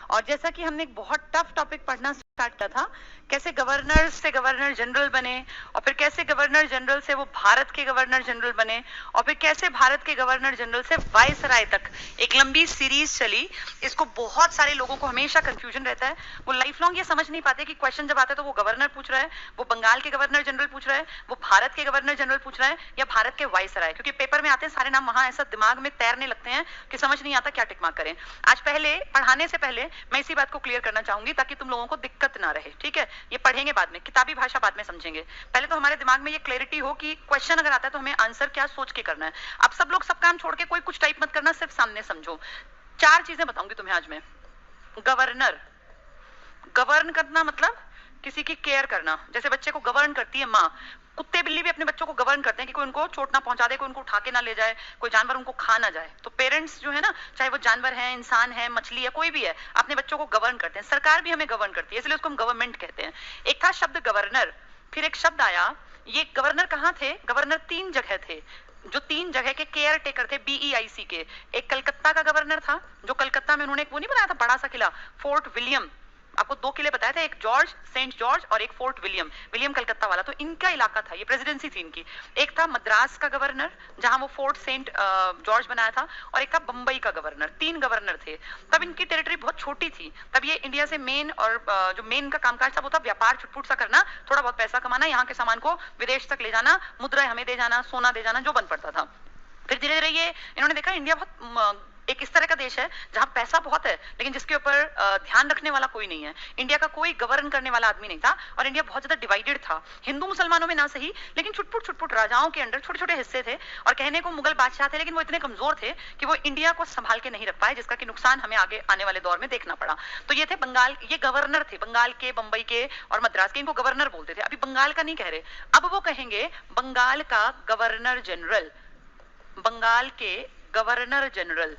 और जैसा कि हमने एक बहुत टफ टॉपिक पढ़ना स्टार्ट किया था, कैसे गवर्नर से गवर्नर जनरल बने, और फिर कैसे गवर्नर जनरल से वो भारत के गवर्नर जनरल बने, और फिर कैसे भारत के गवर्नर जनरल से वायसराय तक एक लंबी सीरीज चली। इसको बहुत सारे लोगों को हमेशा कंफ्यूजन रहता है, वो लाइफ लॉन्ग ये समझ नहीं पाते कि क्वेश्चन जब आता है तो वो गवर्नर पूछ रहा है, वो बंगाल के गवर्नर जनरल पूछ रहा है, वो भारत के गवर्नर जनरल पूछ रहा है, या भारत के वायसराय, क्योंकि पेपर में आते हैं सारे नाम, वहां ऐसा दिमाग में तैरने लगते हैं कि समझ नहीं आता क्या टिक मार्क करें। आज पहले पढ़ाने से पहले मैं इसी बात को क्लियर करना चाहूंगी ताकि तुम लोगों को दिक्कत ना रहे, ठीक है। ये पढ़ेंगे बाद में, किताबी भाषा बाद में समझेंगे, पहले तो हमारे दिमाग में ये क्लैरिटी हो कि क्वेश्चन अगर आता है तो हमें आंसर क्या सोच के करना है। अब सब लोग सब काम छोड़ के कोई कुछ टाइप मत करना, सिर्फ सामने समझो। 4 चीजें बताऊंगी तुम्हें आज मैं। गवर्नर, गवर्न करना मतलब किसी की केयर करना, जैसे बच्चे को गवर्न करती है माँ, कुत्ते बिल्ली भी अपने बच्चों को गवर्न करते हैं कि कोई उनको चोट ना पहुंचा दे, कोई उनको उठा के ना ले जाए, कोई जानवर उनको खा ना जाए। तो पेरेंट्स जो है ना, चाहे वो जानवर है, इंसान है, मछली है, कोई भी है, अपने बच्चों को गवर्न करते हैं। सरकार भी हमें गवर्न करती है, इसलिए उसको हम गवर्नमेंट कहते हैं। एक था शब्द गवर्नर, फिर एक शब्द आया, ये गवर्नर कहाँ थे? गवर्नर 3 जगह थे, जो 3 जगह के केयर टेकर थे, BEIC के। एक कलकत्ता का गवर्नर था, जो कलकत्ता में उन्होंने एक वो नहीं बनाया था बड़ा सा किला, फोर्ट विलियम, आपको 2 किले बताए थे, एक जॉर्ज, सेंट जॉर्ज, और एक फोर्ट विलियम, विलियम कलकत्ता वाला, तो इनका इलाका था, ये प्रेसिडेंसी थी इनकी। एक था मद्रास का गवर्नर, जहां वो फोर्ट सेंट जॉर्ज बनाया था, और एक था बंबई का गवर्नर। 3 गवर्नर थे। तब इनकी टेरिटरी बहुत छोटी थी, तब ये इंडिया से मेन और जो मेन का कामकाज था वो था व्यापार छुटपुट सा करना, थोड़ा बहुत पैसा कमाना, यहाँ के सामान को विदेश तक ले जाना, मुद्राएं हमें दे जाना, सोना दे जाना, जो बन पड़ता था। फिर धीरे धीरे ये इन्होंने देखा इंडिया बहुत एक इस तरह का देश है जहां पैसा बहुत है लेकिन जिसके ऊपर ध्यान रखने वाला कोई नहीं है। इंडिया का कोई गवर्न करने वाला आदमी नहीं था, और इंडिया बहुत ज्यादा डिवाइडेड था, हिंदू मुसलमानों में ना सही, लेकिन छुटपुट छुटपुट राजाओं के अंडर छोटे छोटे हिस्से थे। और कहने को मुगल बादशाह थे, लेकिन वो इतने कमजोर थे कि वो इंडिया को संभाल के नहीं रख पाए, जिसका कि नुकसान हमें आगे आने वाले दौर में देखना पड़ा। तो ये थे बंगाल, ये गवर्नर थे बंगाल के, बंबई के और मद्रास के, इनको गवर्नर बोलते थे। अभी बंगाल का नहीं कह रहे, अब वो कहेंगे बंगाल का गवर्नर जनरल, बंगाल के गवर्नर जनरल,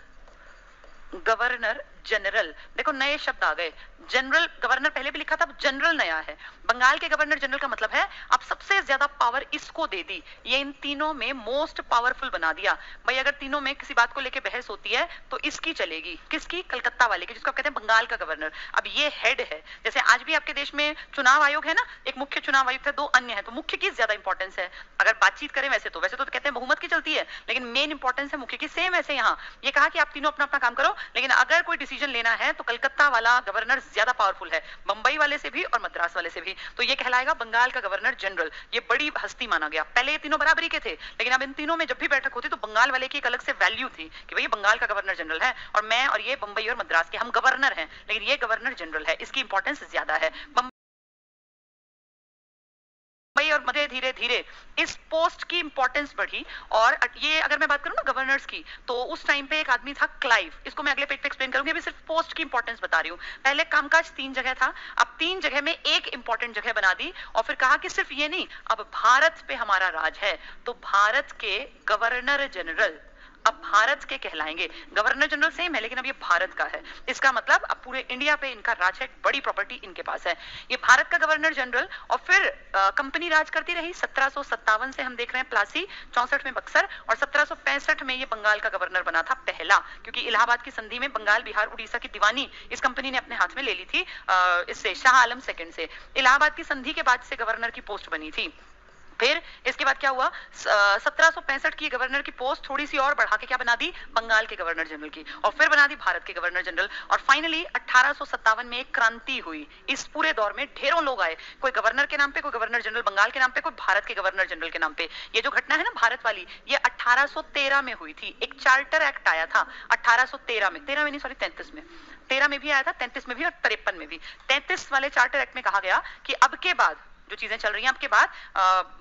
गवर्नर जनरल। देखो नए शब्द आ गए, जनरल, गवर्नर पहले भी लिखा था, जनरल नया है। बंगाल के गवर्नर जनरल का मतलब है अब सबसे ज्यादा पावर इसको दे दी, ये इन तीनों में मोस्ट पावरफुल बना दिया। भाई अगर तीनों में किसी बात को लेके बहस होती है तो इसकी चलेगी, किसकी? कलकत्ता वाले की, जिसको आप कहते हैं बंगाल का गवर्नर। अब ये हेड है, जैसे आज भी आपके देश में चुनाव आयोग है ना, एक मुख्य चुनाव आयुक्त है, 2 अन्य है, तो मुख्य की ज्यादा इंपॉर्टेंस है। अगर बातचीत करें वैसे तो कहते हैं बहुमत की चलती है, लेकिन मेन इंपॉर्टेंस है मुख्य की। सेम ऐसे यहाँ ये कहा कि आप तीनों अपना अपना काम करो, लेकिन अगर कोई डिसीजन लेना है तो कलकत्ता वाला गवर्नर ज्यादा पावरफुल है, बंबई वाले से भी और मद्रास वाले से भी। तो ये कहलाएगा बंगाल का गवर्नर जनरल, ये बड़ी हस्ती माना गया। पहले ये तीनों बराबरी के थे, लेकिन अब इन तीनों में जब भी बैठक होती तो बंगाल वाले की एक अलग से वैल्यू थी कि भाई बंगाल का गवर्नर जनरल है, और मैं और ये बंबई और मद्रास के हम गवर्नर हैं, लेकिन ये गवर्नर जनरल है, इसकी इंपॉर्टेंस ज्यादा है। और मध्य धीरे धीरे इस पोस्ट की इंपॉर्टेंस बढ़ी। और ये अगर मैं बात करूं ना गवर्नर्स की, तो उस टाइम पे एक आदमी था क्लाइव, इसको मैं अगले पेज पे एक्सप्लेन करूंगी, अभी सिर्फ पोस्ट की इंपॉर्टेंस बता रही हूं। पहले कामकाज 3 जगह था, अब 3 जगह में एक इंपॉर्टेंट जगह बना दी, और फिर कहा कि सिर्फ ये नहीं, अब भारत पे हमारा राज है, तो भारत के गवर्नर जनरल अब भारत के कहलाएंगे। गवर्नर जनरल सेम है, लेकिन अब ये भारत का है। इसका मतलब अब पूरे इंडिया पे इनका राज है, बड़ी प्रॉपर्टी इनके पास है। ये भारत का गवर्नर जनरल, और फिर कंपनी राज करती रही। 1757 से हम देख रहे हैं प्लासी, 64 में बक्सर, और 1765 में ये बंगाल का गवर्नर बना था पहला, क्योंकि इलाहाबाद की संधि में बंगाल, बिहार, उड़ीसा की दीवानी इस कंपनी ने अपने हाथ में ले ली थी, इससे शाह आलम सेकंड से। इलाहाबाद की संधि के बाद से गवर्नर की पोस्ट बनी थी। फिर इसके बाद क्या हुआ, 1765 की गवर्नर की पोस्ट थोड़ी सी और बढ़ा के क्या बना दी, बंगाल के गवर्नर जनरल की, और फिर बना दी भारत के गवर्नर जनरल। और फाइनली 1857 में एक क्रांति हुई। इस पूरे दौर में ढेरों लोग आए, कोई गवर्नर के नाम पे, कोई गवर्नर जनरल बंगाल के नाम पे, कोई भारत के गवर्नर जनरल के नाम पे। ये जो घटना है ना भारत वाली, ये 1813 में हुई थी। एक चार्टर एक्ट आया था 1813 में, 13 में नहीं सॉरी 33 में, 13 में भी आया था, 33 में भी और 53 में भी। 33 वाले चार्टर एक्ट में कहा गया कि अब के बाद जो चीजें चल रही हैं, आपके बाद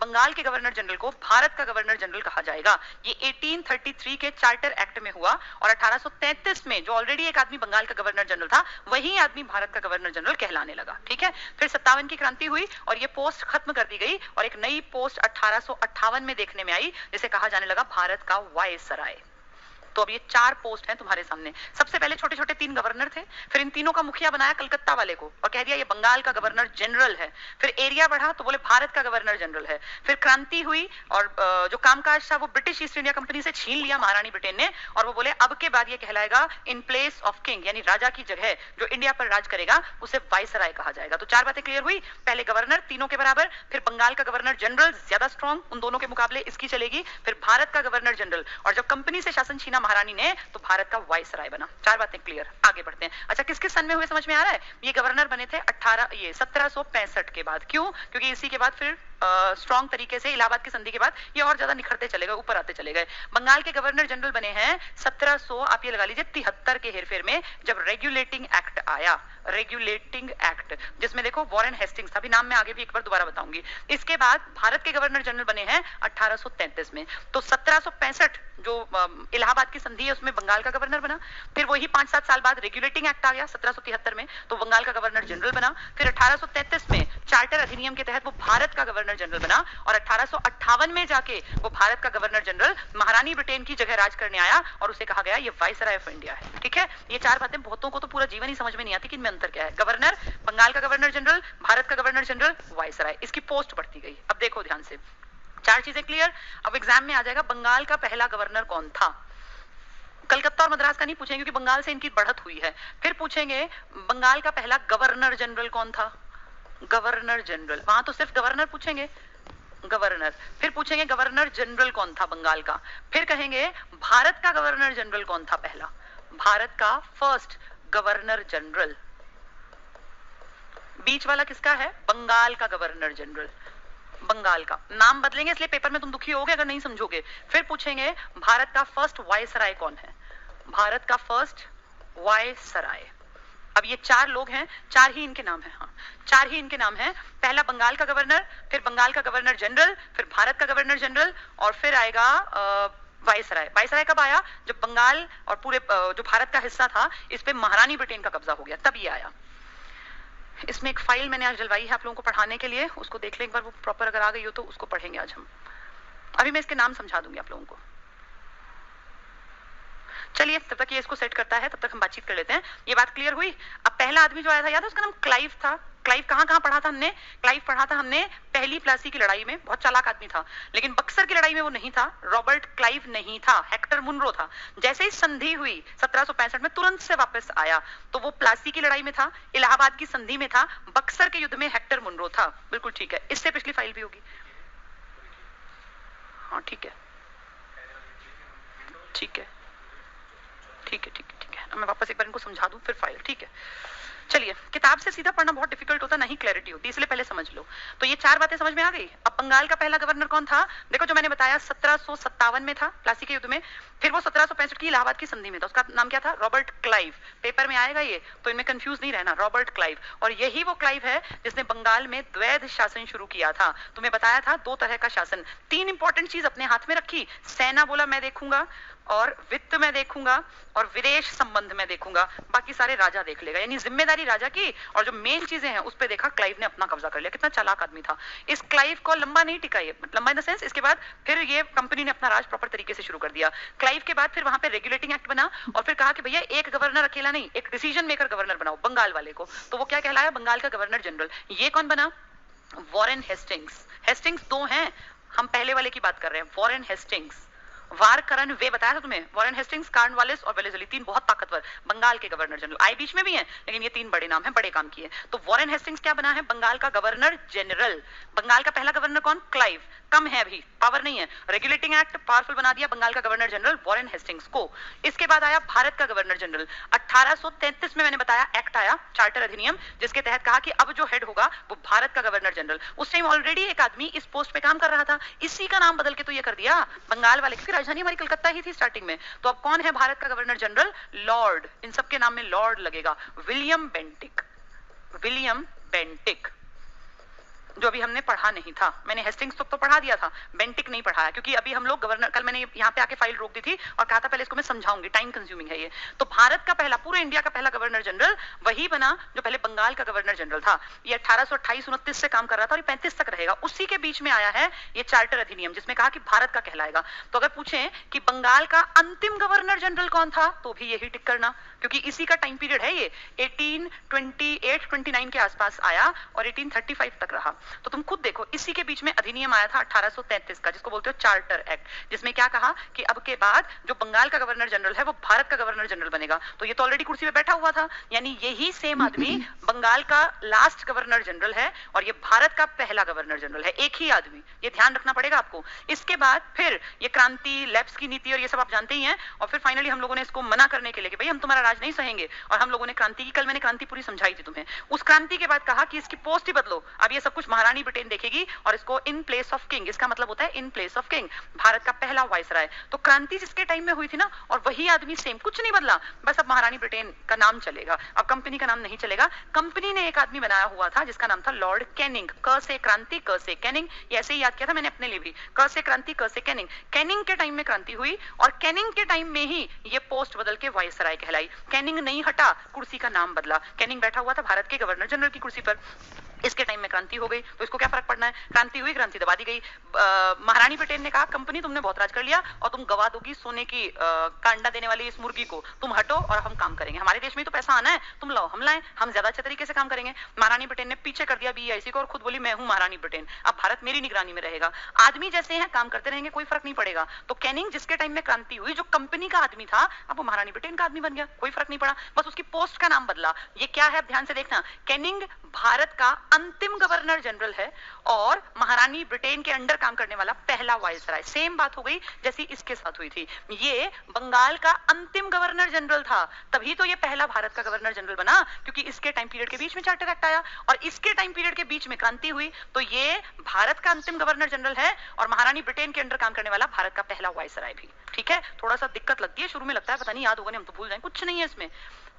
बंगाल के गवर्नर जनरल को भारत का गवर्नर जनरल कहा जाएगा। ये 1833 के चार्टर एक्ट में हुआ, और 1833 में जो ऑलरेडी एक आदमी बंगाल का गवर्नर जनरल था, वही आदमी भारत का गवर्नर जनरल कहलाने लगा। ठीक है, फिर 57 की क्रांति हुई और ये पोस्ट खत्म कर दी गई, और एक नई पोस्ट 1858 में देखने में आई, जिसे कहा जाने लगा भारत का वायसराय। तो अब ये 4 पोस्ट हैं तुम्हारे सामने। सबसे पहले छोटे छोटे 3 गवर्नर थे, फिर इन तीनों का मुखिया बनाया कलकत्ता वाले को और कह दिया ये बंगाल का गवर्नर जनरल है। फिर एरिया बढ़ा तो बोले भारत का गवर्नर जनरल है। फिर क्रांति हुई और जो कामकाज था वो ब्रिटिश ईस्ट इंडिया कंपनी से छीन लिया महारानी ब्रिटेन ने, और वो बोले अब के बाद ये कहलाएगा इन प्लेस ऑफ किंग, यानी राजा की जगह जो इंडिया पर राज करेगा उसे वाइसराय कहा जाएगा। तो 4 बातें क्लियर हुई। पहले गवर्नर तीनों के बराबर, फिर बंगाल का गवर्नर जनरल ज्यादा स्ट्रॉन्ग, उन दोनों के मुकाबले इसकी चलेगी, फिर भारत का गवर्नर जनरल, और जब कंपनी से शासन छीना महारानी ने तो भारत का वाइसराय बना। 4 बातें क्लियर, आगे बढ़ते हैं। अच्छा, किस किस सन में हुए समझ में आ रहा है? ये गवर्नर बने थे 1765 के बाद। क्यों? क्योंकि इसी के बाद फिर स्ट्रॉन्ग तरीके से इलाहाबाद की संधि के बाद ये और ज्यादा निखरते चले गए, ऊपर आते चले गए। बंगाल के गवर्नर जनरल बने हैं 1700, आप ये लगा लीजिए 73 के हेरफेर में, जब रेगुलेटिंग एक्ट आया, रेगुलेटिंग एक्ट, जिसमें देखो वॉरेन हेस्टिंग्स था, अभी नाम मैं आगे भी एक बार दोबारा बताऊंगी। इसके बाद भारत के गवर्नर जनरल बने हैं 1833 में। तो 1765 जो इलाहाबाद की संधि है उसमें बंगाल का गवर्नर बना, फिर वही 5-7 साल बाद रेगुलेटिंग एक्ट आ गया 1773 में, तो बंगाल का गवर्नर जनरल बना। फिर 1833 में चार्टर अधिनियम के तहत वो भारत का गवर्नर जनरल बना, और 1858 में जाके वो भारत का गवर्नर जनरल महारानी ब्रिटेन की जगह राज करने आया और उसे कहा गया ये वाइसराय ऑफ इंडिया है। ठीक है, ये 4 बातें बहुतों को तो पूरा जीवन ही समझ में नहीं आती कि इनमें अंतर क्या है। गवर्नर, बंगाल का गवर्नर जनरल, भारत का गवर्नर जनरल, वाइसराय, इसकी पोस्ट बढ़ती गई। अब देखो ध्यान से, 4 चीजें क्लियर। अब एग्जाम में आ जाएगा बंगाल का पहला गवर्नर कौन था। कलकत्ता और मद्रास का नहीं पूछेंगे क्योंकि बंगाल से इनकी बढ़त हुई है। फिर पूछेंगे बंगाल का पहला गवर्नर जनरल कौन था, गवर्नर जनरल, वहां तो सिर्फ गवर्नर पूछेंगे, गवर्नर। फिर पूछेंगे गवर्नर जनरल कौन था बंगाल का। फिर कहेंगे भारत का गवर्नर जनरल कौन था पहला, भारत का फर्स्ट गवर्नर जनरल। बीच वाला किसका है, बंगाल का गवर्नर जनरल, बंगाल का। नाम बदलेंगे इसलिए पेपर में तुम दुखी होगे अगर नहीं समझोगे। फिर पूछेंगे भारत का फर्स्ट वाइसराय कौन है, भारत का फर्स्ट वाइसराय। अब ये 4 लोग हैं, 4 ही इनके नाम हैं, हाँ 4 ही इनके नाम हैं। पहला बंगाल का गवर्नर, फिर बंगाल का गवर्नर जनरल, फिर भारत का गवर्नर जनरल, और फिर आएगा वाइसराय। वाइसराय कब आया, जब बंगाल और पूरे जो भारत का हिस्सा था इस पे महारानी ब्रिटेन का कब्जा हो गया, तब ये आया। इसमें एक फाइल मैंने आज जलवाई है आप लोगों को पढ़ाने के लिए, उसको देख लें एक बार, वो प्रॉपर अगर आ गई हो तो उसको पढ़ेंगे आज हम। अभी मैं इसके नाम समझा दूंगी आप लोगों को। चलिए, तब तक ये इसको सेट करता है तब तक हम बातचीत कर लेते हैं। ये बात क्लियर हुई। अब पहला आदमी जो आया था, याद है उसका नाम क्लाइव था। क्लाइव कहां कहां पढ़ा था हमने, क्लाइव पढ़ा था हमने पहली प्लासी की लड़ाई में, बहुत चालाक आदमी था, लेकिन बक्सर की लड़ाई में वो नहीं था, रॉबर्ट क्लाइव नहीं था, हेक्टर मुनरो था। जैसे ही संधि हुई 1765 में तुरंत से वापस आया, तो वो प्लासी की लड़ाई में था, इलाहाबाद की संधि में था, बक्सर के युद्ध में हेक्टर मुनरो था। बिल्कुल ठीक है, इससे पिछली फाइल भी होगी, हाँ ठीक है ठीक है ठीक है ठीक है ठीक है, मैं वापस एक बार इनको समझा दूं फिर फाइल। ठीक है, चलिए, किताब से सीधा पढ़ना बहुत डिफिकल्ट होता, नहीं क्लैरिटी होती, इसलिए पहले समझ लो। तो ये 4 बातें समझ में आ गई। अब बंगाल का पहला गवर्नर कौन था, देखो जो मैंने बताया 1757 में था प्लासी के युद्ध में, फिर वो 1765 की इलाहाबाद की संधि में था, उसका नाम क्या था, रॉबर्ट क्लाइव। पेपर में आएगा ये, तो इनमें कंफ्यूज नहीं रहना, रॉबर्ट क्लाइव। और यही वो क्लाइव है जिसने बंगाल में द्वैध शासन शुरू किया था। तुम्हें बताया था 2 तरह का शासन। 3 इंपॉर्टेंट चीज अपने हाथ में रखी, सेना बोला मैं देखूंगा, और वित्त में देखूंगा, और विदेश संबंध में देखूंगा, बाकी सारे राजा देख लेगा, यानी जिम्मेदारी राजा की, और जो मेन चीजें हैं उस पे देखा क्लाइव ने अपना कब्जा कर लिया। कितना चालाक आदमी था। इस क्लाइव को लंबा नहीं टिका ये, लंबा इन द सेंस, इसके बाद फिर ये कंपनी ने अपना राज प्रॉपर तरीके से शुरू कर दिया। क्लाइव के बाद फिर वहां पे रेगुलेटिंग एक्ट बना, और फिर कहा कि भैया एक गवर्नर अकेला नहीं, एक डिसीजन मेकर गवर्नर बनाओ बंगाल वाले को। तो वो क्या कहलाया, बंगाल का गवर्नर जनरल। ये कौन बना, वॉरेन हेस्टिंग्स। हेस्टिंग्स 2 हैं, हम पहले वाले की बात कर रहे हैं, वॉरेन हेस्टिंग्स। वारकरन वे बताया था तुम्हें, वॉरेन हेस्टिंग्स, कॉर्नवालिस और वेलेस्ली, 3 बहुत ताकतवर बंगाल के गवर्नर जनरल। आई बीच में भी हैं, लेकिन ये 3 बड़े नाम हैं, बड़े काम किए। तो वॉरेन हेस्टिंग्स क्या बना है, बंगाल का गवर्नर जनरल। बंगाल का पहला गवर्नर कौन, क्लाइव, कम है अभी, पावर नहीं है। रेगुलेटिंग एक्ट पावरफुल बना दिया बंगाल का गवर्नर जनरल वॉरेन हेस्टिंग्स को। इसके बाद आया भारत का गवर्नर जनरल। 1833 में मैंने बताया एक्ट आया, चार्टर अधिनियम, जिसके तहत कहा कि अब जो हेड होगा वो भारत का गवर्नर जनरल। उस टाइम ऑलरेडी एक आदमी इस पोस्ट पे काम कर रहा था, इसी का नाम बदल के तो ये कर दिया बंगाल वाले, क्योंकि राजधानी हमारी कलकत्ता ही थी स्टार्टिंग में। तो अब कौन है भारत का गवर्नर जनरल, लॉर्ड, इन सबके नाम में लॉर्ड लगेगा, विलियम बेंटिक। विलियम बेंटिक, जो अभी हमने पढ़ा नहीं था। मैंने हेस्टिंग्स तो पढ़ा दिया था, बेंटिक नहीं पढ़ाया, क्योंकि अभी हम लोग गवर्नर, कल मैंने यहाँ पे आके फाइल रोक दी थी और कहा था पहले इसको मैं समझाऊंगी, टाइम कंज्यूमिंग है ये। तो भारत का पहला, पूरे इंडिया का पहला गवर्नर जनरल वही बना जो पहले बंगाल का गवर्नर जनरल था। ये 1828-29 से काम कर रहा था और ये 35 तक रहेगा। उसी के बीच में आया है ये चार्टर अधिनियम, जिसमें कहा कि भारत का कहलाएगा। तो अगर पूछें कि बंगाल का अंतिम गवर्नर जनरल कौन था, तो भी यही टिक करना, क्योंकि इसी का टाइम पीरियड है ये। 1828-29 के आसपास आया और 1835 तक रहा। तो तुम खुद देखो, इसी के बीच में अधिनियम आया था 1833 का, जिसको बोलते हो चार्टर एक्ट, जिसमें क्या कहा कि अब के बाद जो बंगाल का गवर्नर जनरल है वो भारत का गवर्नर जनरल बनेगा। तो ये तो ऑलरेडी कुर्सी पे बैठा हुआ था, यानी यही सेम आदमी बंगाल का लास्ट गवर्नर जनरल है और ये भारत का पहला गवर्नर जनरल है, एक ही आदमी। ये ध्यान रखना पड़ेगा आपको। इसके बाद फिर ये क्रांति, लैप्स की नीति और ये सब आप जानते ही हैं। और फिर फाइनली हम लोगों ने इसको मना करने के लिए कि भाई हम तुम्हारा राज नहीं सहेंगे, और हम लोगों ने क्रांति की, कल मैंने क्रांति पूरी समझाई थी तुम्हें। उस क्रांति के बाद कहा कि इसकी पोस्ट ही बदलो, अब ये सब कुछ महारानी ब्रिटेन देखेगी और इसको इन प्लेस ऑफ किंग, इसका मतलब होता है in place of king, Bharat का पहला वाइसराय। तो क्रांति जिसके टाइम में हुई थी ना, और वही आदमी सेम, कुछ नहीं बदला, बस अब महारानी ब्रिटेन का नाम चलेगा, अब कंपनी का नाम नहीं चलेगा। कंपनी ने एक आदमी बनाया हुआ था जिसका नाम था लॉर्ड कैनिंग। क से क्रांति, क से कैनिंग, ये ऐसे ही याद किया था मैंने अपने लिए भी, क से क्रांति, क से कैनिंग। कैनिंग के टाइम में क्रांति हुई और कैनिंग के टाइम में ही ये पोस्ट बदल के वाइसराय कहलाई। कैनिंग नहीं हटा, कुर्सी का नाम बदला। कैनिंग बैठा हुआ था भारत के गवर्नर जनरल की कुर्सी पर, इसके टाइम में क्रांति हो गई, तो इसको क्या फर्क पड़ना है, क्रांति हुई, क्रांति दबा दी गई। महारानी ब्रिटेन ने कहा कंपनी तुमने बहुत राज कर लिया और तुम गवा दोगी सोने की का अंडा देने वाली इस मुर्गी को, तुम हटो और हम काम करेंगे, हमारे देश में तो पैसा आना है, तुम लाओ हम लाएं, हम ज्यादा अच्छे तरीके से काम करेंगे। महारानी ब्रिटेन ने पीछे कर दिया बीईआईसी को और खुद बोली मैं हूं महारानी ब्रिटेन, अब भारत मेरी निगरानी में रहेगा। आदमी जैसे हैं काम करते रहेंगे, कोई फर्क नहीं पड़ेगा। तो कैनिंग जिसके टाइम में क्रांति हुई, जो कंपनी का आदमी था, अब वो महारानी ब्रिटेन का आदमी बन गया, कोई फर्क नहीं पड़ा, बस उसकी पोस्ट का नाम बदला। ये क्या है ध्यान से देखना, कैनिंग भारत का अंतिम गवर्नर जनरल है और महारानी ब्रिटेन के अंडर काम करने वाला पहला वाइसराय। सेम बात हो गई जैसी इसके साथ हुई थी। ये बंगाल का अंतिम गवर्नर जनरल था, तभी तो ये पहला भारत का गवर्नर जनरल बना, क्योंकि इसके टाइम पीरियड के बीच में चार्टर एक्ट आया और इसके टाइम पीरियड के बीच में क्रांति हुई। तो ये भारत का अंतिम गवर्नर जनरल है और महारानी ब्रिटेन के अंडर काम करने वाला भारत का पहला वाइसराय भी। ठीक है, थोड़ा सा दिक्कत लगती है शुरू में, लगता है पता नहीं याद होगा नहीं, हम तो भूल जाएं, कुछ नहीं है इसमें।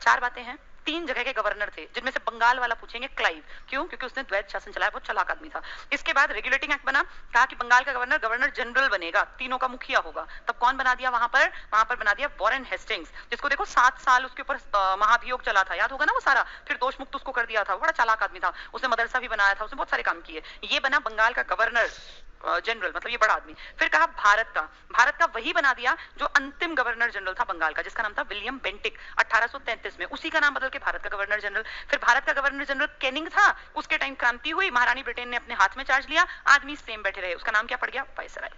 4 बातें हैं। 3 जगह के गवर्नर थे, जिनमें से बंगाल वाला पूछेंगे क्लाइव, क्यों, क्योंकि उसने द्वैध शासन चलाया, बहुत चालाक आदमी था। इसके बाद रेगुलेटिंग एक्ट बना, कहा कि बंगाल का गवर्नर गवर्नर जनरल बनेगा, तीनों का मुखिया होगा। तब कौन बना दिया वहां पर बना दिया वॉरेन हेस्टिंग्स, जिसको देखो 7 साल उसके ऊपर महाभियोग चला था, याद होगा ना वो सारा, फिर दोष मुक्त उसको कर दिया था। बड़ा चालाक आदमी था, उसने मदरसा भी बनाया था, उसने बहुत सारे काम किए। ये बना बंगाल का गवर्नर जनरल, मतलब ये बड़ा आदमी। फिर कहा भारत का वही बना दिया जो अंतिम गवर्नर जनरल था बंगाल का, जिसका नाम था विलियम बेंटिक, 1833 में, उसी का नाम बदल के भारत का गवर्नर जनरल। फिर भारत का गवर्नर जनरल कैनिंग था, उसके टाइम क्रांति हुई, महारानी ब्रिटेन ने अपने हाथ में चार्ज लिया, आदमी सेम बैठे रहे, उसका नाम क्या पड़ गया, वाइसराय।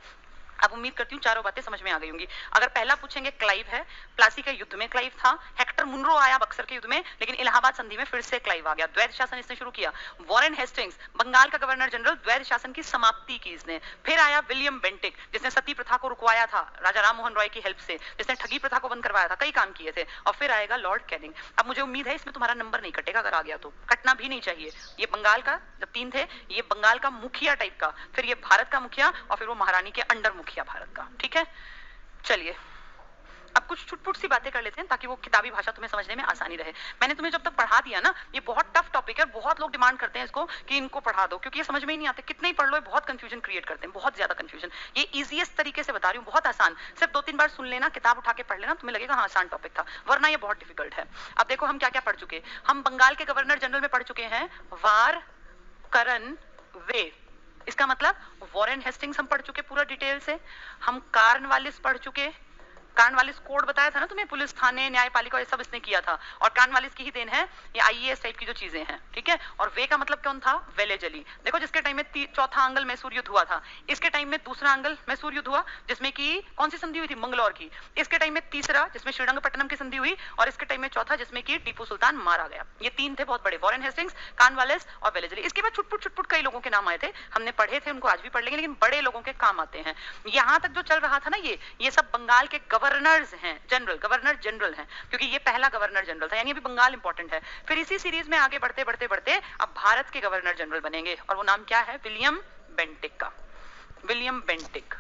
अब उम्मीद करती हूँ चारों बातें समझ में आ गई होंगी। अगर पहला पूछेंगे क्लाइव है, प्लासी के युद्ध में क्लाइव था, हेक्टर मुनरो आया बक्सर के युद्ध में, लेकिन इलाहाबाद संधि में फिर से क्लाइव आ गया, द्वैध शासन इसने शुरू किया। वॉरेन हेस्टिंग्स बंगाल का गवर्नर जनरल, द्वैध शासन की समाप्ति की इसने। फिर आया विलियम बेंटिक, जिसने सती प्रथा को रुकवाया था राजा राम मोहन रॉय की हेल्प से, जिसने ठगी प्रथा को बंद करवाया था, कई काम किए थे। और फिर आएगा लॉर्ड कैनिंग। अब मुझे उम्मीद है इसमें तुम्हारा नंबर नहीं कटेगा, अगर आ गया तो कटना भी नहीं चाहिए। ये बंगाल का, जब 3 थे, ये बंगाल का मुखिया टाइप का, फिर ये भारत का मुखिया और फिर वो महारानी के अंडर मुखिया भारत का। ठीक है, चलिए अब कुछ छुटपुट सी बातें कर लेते हैं ताकि वो किताबी भाषा तुम्हें समझने में आसानी रहे। मैंने तुम्हें जब तक पढ़ा दिया ना, ये बहुत टफ टॉपिक है, बहुत लोग डिमांड करते हैं इसको कि इनको पढ़ा दो, क्योंकि ये समझ में ही नहीं आते, कितने ही पढ़ लो बहुत कंफ्यूजन क्रिएट करते हैं, बहुत ज्यादा कंफ्यूजन। ये इजीएस्ट तरीके से बता रही हूँ, बहुत आसान, सिर्फ 2-3 बार सुन लेना, किताब उठा के पढ़ लेना, तुम्हें लगेगा हाँ आसान टॉपिक था, वरना ये बहुत डिफिकल्ट है। अब देखो हम क्या क्या पढ़ चुके, हम बंगाल के गवर्नर जनरल में पढ़ चुके हैं वार, करन, वे, इसका मतलब वॉरेन हेस्टिंग्स हम पढ़ चुके पूरा डिटेल से। हम कार्नवालिस पढ़ चुके, कार्नवालिस कोड बताया था ना तुम्हें, पुलिस थाने न्यायपालिका ये सब इसने किया था, और कार्नवालिस की ही देन है ये आईएएस टाइप की जो चीजें हैं। ठीक है, और वे का मतलब कौन था, वेलेजली। देखो जिसके टाइम में चौथा आंगल मैसूर युद्ध हुआ था, इसके टाइम में दूसरा आंगल मैसूर युद्ध हुआ, जिसमें की कौन सी संधि हुई थी, मंगलौर की। इसके टाइम में तीसरा, जिसमें श्रीरंगपट्टनम की संधि हुई, और इसके टाइम में चौथा, जिसमें की टीपू सुल्तान मारा गया। ये 3 थे बहुत बड़े, वॉरेन हेस्टिंग्स, कार्नवालिस और वेलेजली। इसके बाद छुटपुट कई लोगों के नाम आए थे, हमने पढ़े थे, उनको आज भी पढ़ लेंगे, लेकिन बड़े लोगों के काम आते हैं। यहां तक जो चल रहा था ना, ये सब बंगाल के गवर्नर्स हैं, जनरल, गवर्नर जनरल हैं, क्योंकि ये पहला गवर्नर जनरल था, यानी अभी बंगाल इंपॉर्टेंट है। फिर इसी सीरीज में आगे बढ़ते बढ़ते बढ़ते अब भारत के गवर्नर जनरल बनेंगे, और वो नाम क्या है, विलियम बेंटिक का। विलियम बेंटिक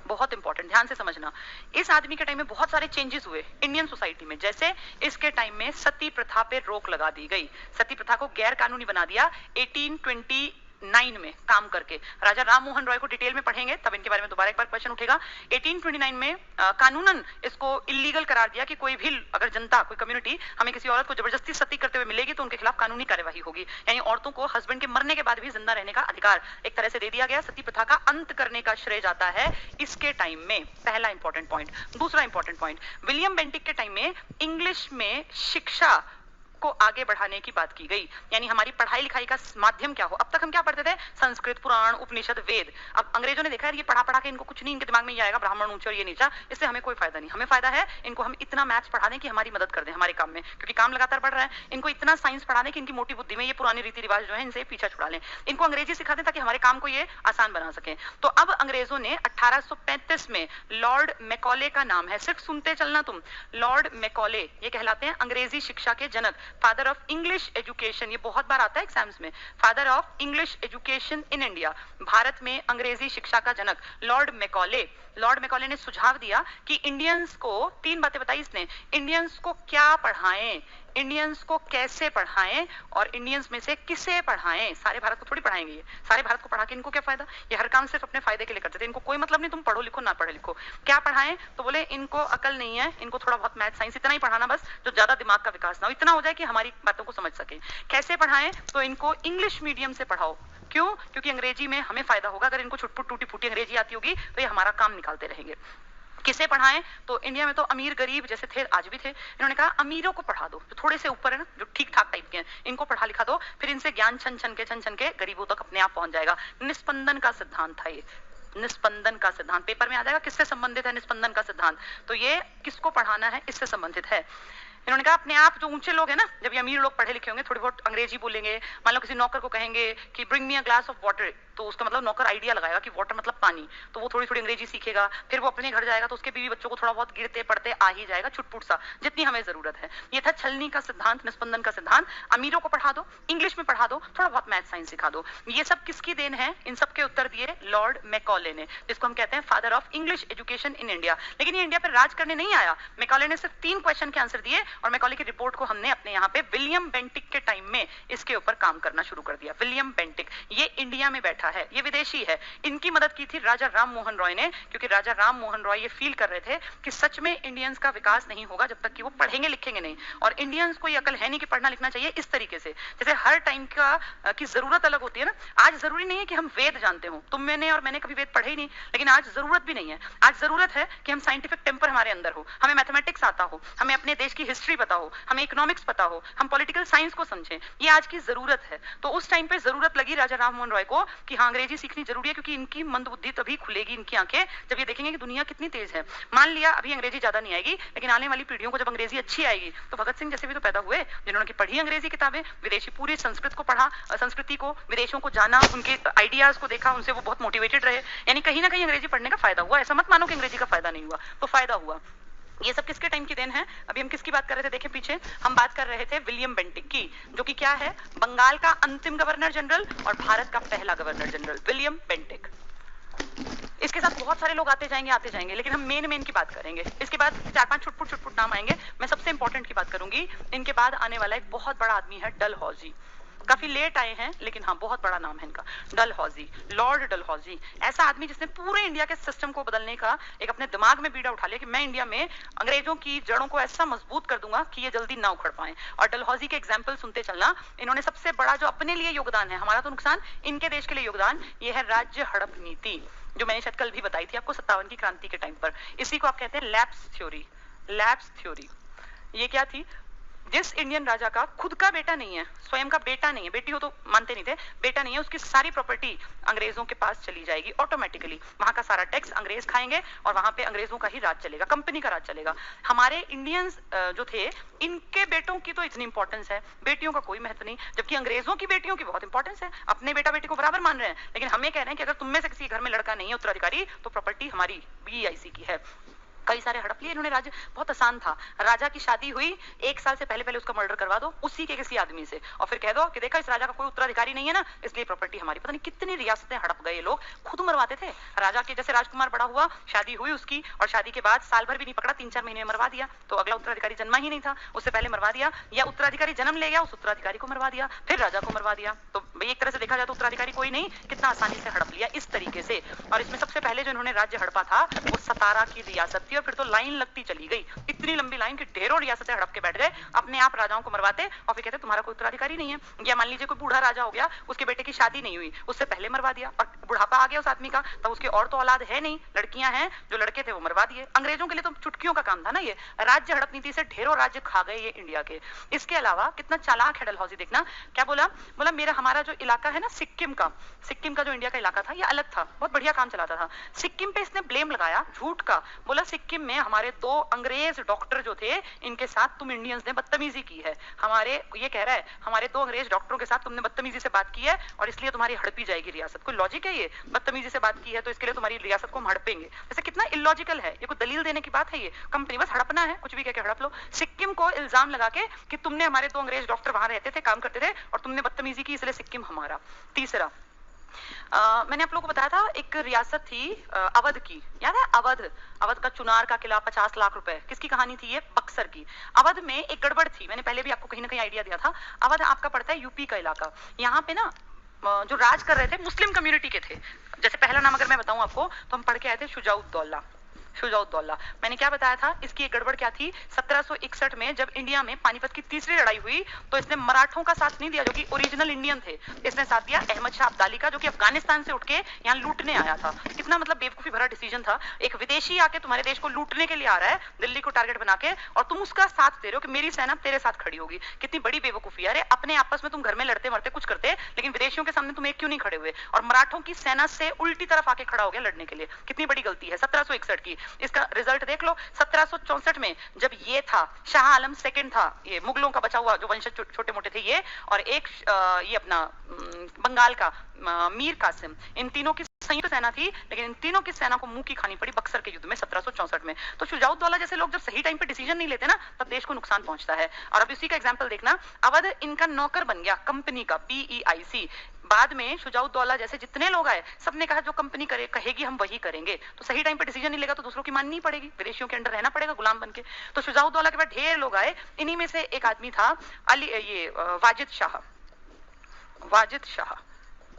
बहुत इंपॉर्टेंट, ध्यान से समझना। इस आदमी के टाइम में बहुत सारे चेंजेस हुए इंडियन सोसाइटी में, जैसे इसके टाइम में सती प्रथा पे रोक लगा दी गई, सती प्रथा को गैर कानूनी बना दिया 1829 1829 में काम करके, राजा राम मोहन रॉय को डिटेल में पढ़ेंगे तब इनके बारे में दोबारा एक बार क्वेश्चन उठेगा। 1829 में कानूनन इसको इलीगल करार दिया कि कोई भी अगर जनता, कोई कम्युनिटी हमें किसी औरत को जबरदस्ती सती करते हुए मिलेगी तो उनके खिलाफ कानूनी कार्यवाही होगी, यानी औरतों को हस्बैंड के मरने के बाद भी जिंदा रहने का अधिकार एक तरह से दे दिया गया। सती प्रथा का अंत करने का श्रेय जाता है इसके टाइम में, पहला इंपॉर्टेंट पॉइंट। दूसरा इंपॉर्टेंट पॉइंट, विलियम बेंटिक के टाइम में इंग्लिश में शिक्षा को आगे बढ़ाने की बात की गई, यानी हमारी पढ़ाई लिखाई का माध्यम क्या हो। अब तक हम क्या पढ़ते थे, संस्कृत, पुराण, उपनिषद, वेद। अब अंग्रेजों ने देखा है ये पढ़ा पढ़ा के इनको कुछ नहीं इनके दिमाग में ये आएगा, ब्राह्मण ऊंचा और ये नीचा, इससे हमें कोई फायदा नहीं। हमें फायदा है इनको हम इतना मैथ्स पढ़ा दें कि हमारी मदद कर दें हमारे काम में, क्योंकि काम लगातार बढ़ रहा है। इनको इतना साइंस पढ़ा दें कि इनकी मोटी बुद्धि में ये पुराने रीति रिवाज जो है इनसे पीछा छुड़ा लें। इनको अंग्रेजी सिखा दें ताकि हमारे काम को ये आसान बना सके। तो अब अंग्रेजों ने 1835 में लॉर्ड मैकॉले का नाम है, सिर्फ सुनते चलना तुम, लॉर्ड मैकॉले ये कहलाते हैं अंग्रेजी शिक्षा के जनक, फादर ऑफ इंग्लिश एजुकेशन। ये बहुत बार आता है एग्जाम्स में, father of English education in India, Bharat में अंग्रेजी शिक्षा का जनक लॉर्ड मैकॉले। लॉर्ड मैकॉले ने सुझाव दिया कि इंडियंस को, 3 बातें बताई इसने, इंडियंस को क्या पढ़ाएं, इंडियंस को कैसे पढ़ाएं और इंडियंस में से किसे पढ़ाएं। सारे भारत को थोड़ी पढ़ाएंगे ये, सारे भारत को पढ़ा के इनको क्या फायदा, ये हर काम सिर्फ अपने फायदे के लिए करते थे। इनको कोई मतलब नहीं तुम पढ़ो लिखो ना पढ़े लिखो, क्या पढ़ाएं, तो बोले इनको अकल नहीं है, इनको थोड़ा बहुत मैथ साइंस इतना ही पढ़ाना बस, जो ज्यादा दिमाग का विकास ना हो, इतना हो जाए कि हमारी बातों को समझ सके। कैसे पढ़ाएं, तो इनको इंग्लिश मीडियम से पढ़ाओ। क्यों, क्योंकि अंग्रेजी में हमें फायदा होगा, अगर इनको छुटपुट टूटी फूटी अंग्रेजी आती होगी तो ये हमारा काम निकालते रहेंगे। किसे पढ़ाएं, तो इंडिया में तो अमीर गरीब जैसे थे आज भी थे, इन्होंने कहा अमीरों को पढ़ा दो, जो थोड़े से ऊपर है ना, जो ठीक ठाक टाइप के हैं, इनको पढ़ा लिखा दो, फिर इनसे ज्ञान छन छन के गरीबों तक अपने आप पहुंच जाएगा। निस्पंदन का सिद्धांत था ये, निस्पंदन का सिद्धांत पेपर में आ जाएगा, किससे संबंधित है निस्पंदन का सिद्धांत, तो ये किसको पढ़ाना है इससे संबंधित है। इन्होंने कहा अपने आप जो ऊंचे लोग हैं ना, जब ये अमीर लोग पढ़े लिखे होंगे, थोड़ी बहुत अंग्रेजी बोलेंगे, मान लो किसी नौकर को कहेंगे कि bring me a glass of water, तो उसका मतलब नौकर आइडिया लगाएगा कि वाटर मतलब पानी, तो वो थोड़ी थोड़ी अंग्रेजी सीखेगा, फिर वो अपने घर जाएगा तो उसके बीवी बच्चों को थोड़ा बहुत गिरते पढ़ते आ ही जाएगा, छुटपुट सा, जितनी हमें जरूरत है। ये था छलनी का सिद्धांत, निस्पंदन का सिद्धांत। अमीरों को पढ़ा दो, इंग्लिश में पढ़ा दो, थोड़ा बहुत मैथ साइंस सिखा दो। ये सब किसकी देन है, इन सब के उत्तर दिए लॉर्ड मैकॉले ने, जिसको हम कहते हैं father of English education in India. लेकिन ये इंडिया पर राज करने नहीं आया, मैकॉले ने सिर्फ 3 क्वेश्चन के आंसर दिए और मैकॉले की रिपोर्ट को हमने अपने यहाँ पे विलियम बेंटिक के टाइम में इसके ऊपर काम करना शुरू कर दिया। विलियम बेंटिक ये इंडिया में बैठा है, ये विदेशी है, इनकी मदद की थी राजा राम मोहन रॉय ने, क्योंकि राजा राम मोहन रॉय ये फील कर रहे थे कि सच में इंडियंस का विकास नहीं होगा जब तक कि वो पढ़ेंगे लिखेंगे नहीं, और इंडियंस को ये अकल है नहीं कि पढ़ना लिखना चाहिए इस तरीके से। जैसे हर टाइम का की जरूरत अलग होती है ना, आज जरूरी नहीं है कि हम वेद जानते हो, तुम मैंने और मैंने कभी वेद पढ़े ही नहीं, लेकिन आज जरूरत भी नहीं है। आज जरूरत है कि हम साइंटिफिक टेम्पर हमारे अंदर हो, हमें मैथमेटिक्स आता हो, हमें अपने देश की हिस्ट्री पता हो, हमें इकोनॉमिक्स पता हो, हम पॉलिटिकल साइंस को समझें, ये आज की जरूरत है। तो उस टाइम पे जरूरत लगी राजा राम मोहन रॉय को कि हाँ अंग्रेजी सीखनी जरूरी है, क्योंकि इनकी मंदबुद्धि तभी खुलेगी, इनकी आंखें, जब ये देखेंगे कि दुनिया कितनी तेज है। मान लिया अभी अंग्रेजी ज्यादा नहीं आएगी, लेकिन आने वाली पीढ़ियों को जब अंग्रेजी अच्छी आएगी, तो भगत सिंह जैसे भी तो पैदा हुए जिन्होंने पढ़ी अंग्रेजी किताबें, विदेशी पूरी संस्कृत को पढ़ा, संस्कृति को, विदेशों को जाना, उनके आइडियाज को देखा, उनसे वो बहुत मोटिवेटेड रहे, यानी कहीं ना कहीं अंग्रेजी पढ़ने का फायदा हुआ। ऐसा मत मानो कि अंग्रेजी का फायदा नहीं हुआ, तो फायदा हुआ। ये सब किसके टाइम की देन है, अभी हम किसकी बात कर रहे थे, देखें पीछे हम बात कर रहे थे विलियम बेंटिक की, जो कि क्या है, बंगाल का अंतिम गवर्नर जनरल और भारत का पहला गवर्नर जनरल विलियम बेंटिक। इसके साथ बहुत सारे लोग आते जाएंगे, लेकिन हम मेन की बात करेंगे। इसके बाद 4-5 छुटपुट नाम आएंगे, मैं सबसे इंपॉर्टेंट की बात करूंगी। इनके बाद आने वाला एक बहुत बड़ा आदमी है डलहौजी, काफी लेट आए हैं लेकिन हाँ बहुत बड़ा नाम है इनका, डलहौजी, लॉर्ड डलहौजी। ऐसा आदमी जिसने पूरे इंडिया के सिस्टम को बदलने का एक अपने दिमाग में बीड़ा उठा लिया कि मैं इंडिया में अंग्रेजों की जड़ों को ऐसा मजबूत कर दूंगा कि ये जल्दी ना उखड़ पाए। और डलहौजी के एग्जाम्पल सुनते चलना, इन्होंने सबसे बड़ा जो अपने लिए योगदान है, हमारा तो नुकसान, इनके देश के लिए योगदान, ये है राज्य हड़प नीति, जो मैंने शायद कल भी बताई थी आपको 57 की क्रांति के टाइम पर। इसी को आप कहते हैं लैप्स थ्योरी। लैप्स थ्योरी ये क्या थी, जिस इंडियन राजा का खुद का बेटा नहीं है, स्वयं का बेटा नहीं है, बेटी हो तो मानते नहीं थे, बेटा नहीं है, उसकी सारी प्रॉपर्टी अंग्रेजों के पास चली जाएगी ऑटोमेटिकली, वहां का सारा टैक्स अंग्रेज खाएंगे और वहां पे अंग्रेजों का ही राज चलेगा, कंपनी का राज चलेगा। हमारे इंडियंस जो थे, इनके बेटों की तो इतनी इंपॉर्टेंस है, बेटियों का कोई महत्व नहीं, जबकि अंग्रेजों की बेटियों की बहुत इंपॉर्टेंस है, अपने बेटा बेटी को बराबर मान रहे हैं। लेकिन हमें कह रहे हैं कि अगर तुम में से किसी घर में लड़का नहीं है उत्तराधिकारी, तो प्रॉपर्टी हमारी BEIC की है। कई सारे हड़प लिए इन्होंने राज्य। बहुत आसान था, राजा की शादी हुई, 1 साल से पहले पहले उसका मर्डर करवा दो उसी के किसी आदमी से, और फिर कह दो कि देखा इस राजा का कोई उत्तराधिकारी नहीं है ना, इसलिए प्रॉपर्टी हमारी। पता नहीं कितनी रियासतें हड़प गए लोग, खुद मरवाते थे राजा के। जैसे राजकुमार बड़ा हुआ, शादी हुई उसकी, और शादी के बाद साल भर भी नहीं पकड़ा, 3-4 महीने में मरवा दिया, तो अगला उत्तराधिकारी जन्मा ही नहीं था, उससे पहले मरवा दिया। या उत्तराधिकारी जन्म ले गया, उस उत्तराधिकारी को मरवा दिया, फिर राजा को मरवा दिया। तो भाई एक तरह से देखा जाए तो उत्तराधिकारी कोई नहीं, कितना आसानी से हड़प लिया इस तरीके से। और इसमें सबसे पहले जो इन्होंने राज्य हड़पा था वो सतारा की रियासत थी, और फिर तो लाइन लगती चली गई, इतनी लंबी लाइन कि ढेरों रियासतें हड़प के बैठ गए, अपने आप राजाओं को मरवाते और फिर कहते तुम्हारा कोई उत्तराधिकारी नहीं है। या मान लीजिए कोई बूढ़ा राजा हो गया, उसके बेटे की शादी नहीं हुई, उससे पहले मरवा दिया, और बुढ़ापा आ गया उस आदमी का, तब उसके और तो औलाद है नहीं, लड़कियां हैं, जो लड़के थे वो मरवा दिए। अंग्रेजों के लिए तो चुटकियों का काम था ना ये, राज्य हड़प नीति से ढेरों राज्य खा गए ये इंडिया के। इसके अलावा कितना चालाक है डलहौजी, देखना क्या बोला, बोला मेरा हमारा जो इलाका है ना सिक्किम का जो इंडिया का इलाका था ये अलग था, बहुत बढ़िया काम चलाता था। सिक्किम पे इसने ब्लेम लगाया झूठ का, बोला सिक्किम में हमारे 2 अंग्रेज डॉक्टर जो थे इनके साथ तुम इंडियंस ने बदतमीजी की है, हमारे ये कह रहा है हमारे 2 अंग्रेज डॉक्टरों के साथ तुमने बदतमीजी से बात की है और इसलिए तुम्हारी हड़पी जाएगी रियासत। कोई लॉजिक है ये, बदतमीजी से बात की है तो इसके लिए तुम्हारी रियासत को हम हड़पेंगे, जैसे कितना इलॉजिकल है ये, कोई दलील देने की बात है ये, कंपनी बस हड़पना है, कुछ भी कह के हड़प लो। सिक्किम को इल्जाम लगा के कि तुमने हमारे 2 अंग्रेज डॉक्टर वहां रहते थे, काम करते थे और तुमने बदतमीजी की इसलिए सिक्किम हमारा। तीसरा, मैंने आप लोगों को बताया था एक रियासत थी अवध की, याद है अवध का चुनार का किला 50 लाख रुपए, किसकी कहानी थी ये, बक्सर की। अवध में एक गड़बड़ थी, मैंने पहले भी आपको कहीं ना कहीं आइडिया दिया था। अवध आपका पड़ता है यूपी का इलाका, यहाँ पे ना जो राज कर रहे थे मुस्लिम कम्युनिटी के थे। जैसे पहला नाम अगर मैं बताऊं आपको तो हम पढ़ के आए थे शुजाउद्दौला। मैंने क्या बताया था, इसकी एक गड़बड़ क्या थी, 1761 में जब इंडिया में पानीपत की तीसरी लड़ाई हुई तो इसने मराठों का साथ नहीं दिया जो कि ओरिजिनल इंडियन थे, इसने साथ दिया अहमद शाह अब्दाली का जो कि अफगानिस्तान से उठ के यहाँ लूटने आया था। कितना मतलब बेवकूफी भरा डिसीजन था, एक विदेशी आके तुम्हारे देश को लूटने के लिए आ रहा है दिल्ली को टारगेट बना के, और तुम उसका साथ दे रहे हो कि मेरी सेना तेरे साथ खड़ी होगी। कितनी बड़ी बेवकूफी है। अरे अपने आपस में तुम घर में लड़ते मरते कुछ करते, लेकिन विदेशियों के सामने तुम एक क्यों नहीं खड़े हुए, और मराठों की सेना से उल्टी तरफ आके खड़ा हो गया लड़ने के लिए। कितनी बड़ी गलती है 1761 की। इसका रिजल्ट देख लो, 1764 में जब ये था, शाह आलम सेकंड था, ये मुगलों का बचा हुआ जो वंशज छोटे मोटे थे ये, और एक ये अपना बंगाल का मीर कासिम, इन तीनों की संयुक्त सेना थी, लेकिन इन तीनों की सेना को मुंह की खानी पड़ी बक्सर के युद्ध में 1764 में। तो शुजाउद्दौला जैसे लोग जब सही टाइम पे डिसीजन नहीं लेते ना, तब देश को नुकसान पहुंचता है। और अब इसी का एग्जांपल देखना, अवध इनका नौकर बन गया कंपनी का, PEIC। बाद में शुजाउद्दौला जैसे जितने लोग आए, सबने कहा जो कंपनी करे कहेगी हम वही करेंगे। तो सही टाइम पे डिसीजन नहीं लेगा तो दूसरों की माननी पड़ेगी, विदेशियों के अंडर रहना पड़ेगा गुलाम बनके। तो शुजाउद्दौला के बाद ढेर लोग आए, इन्हीं में से एक आदमी था वाजिद शाह,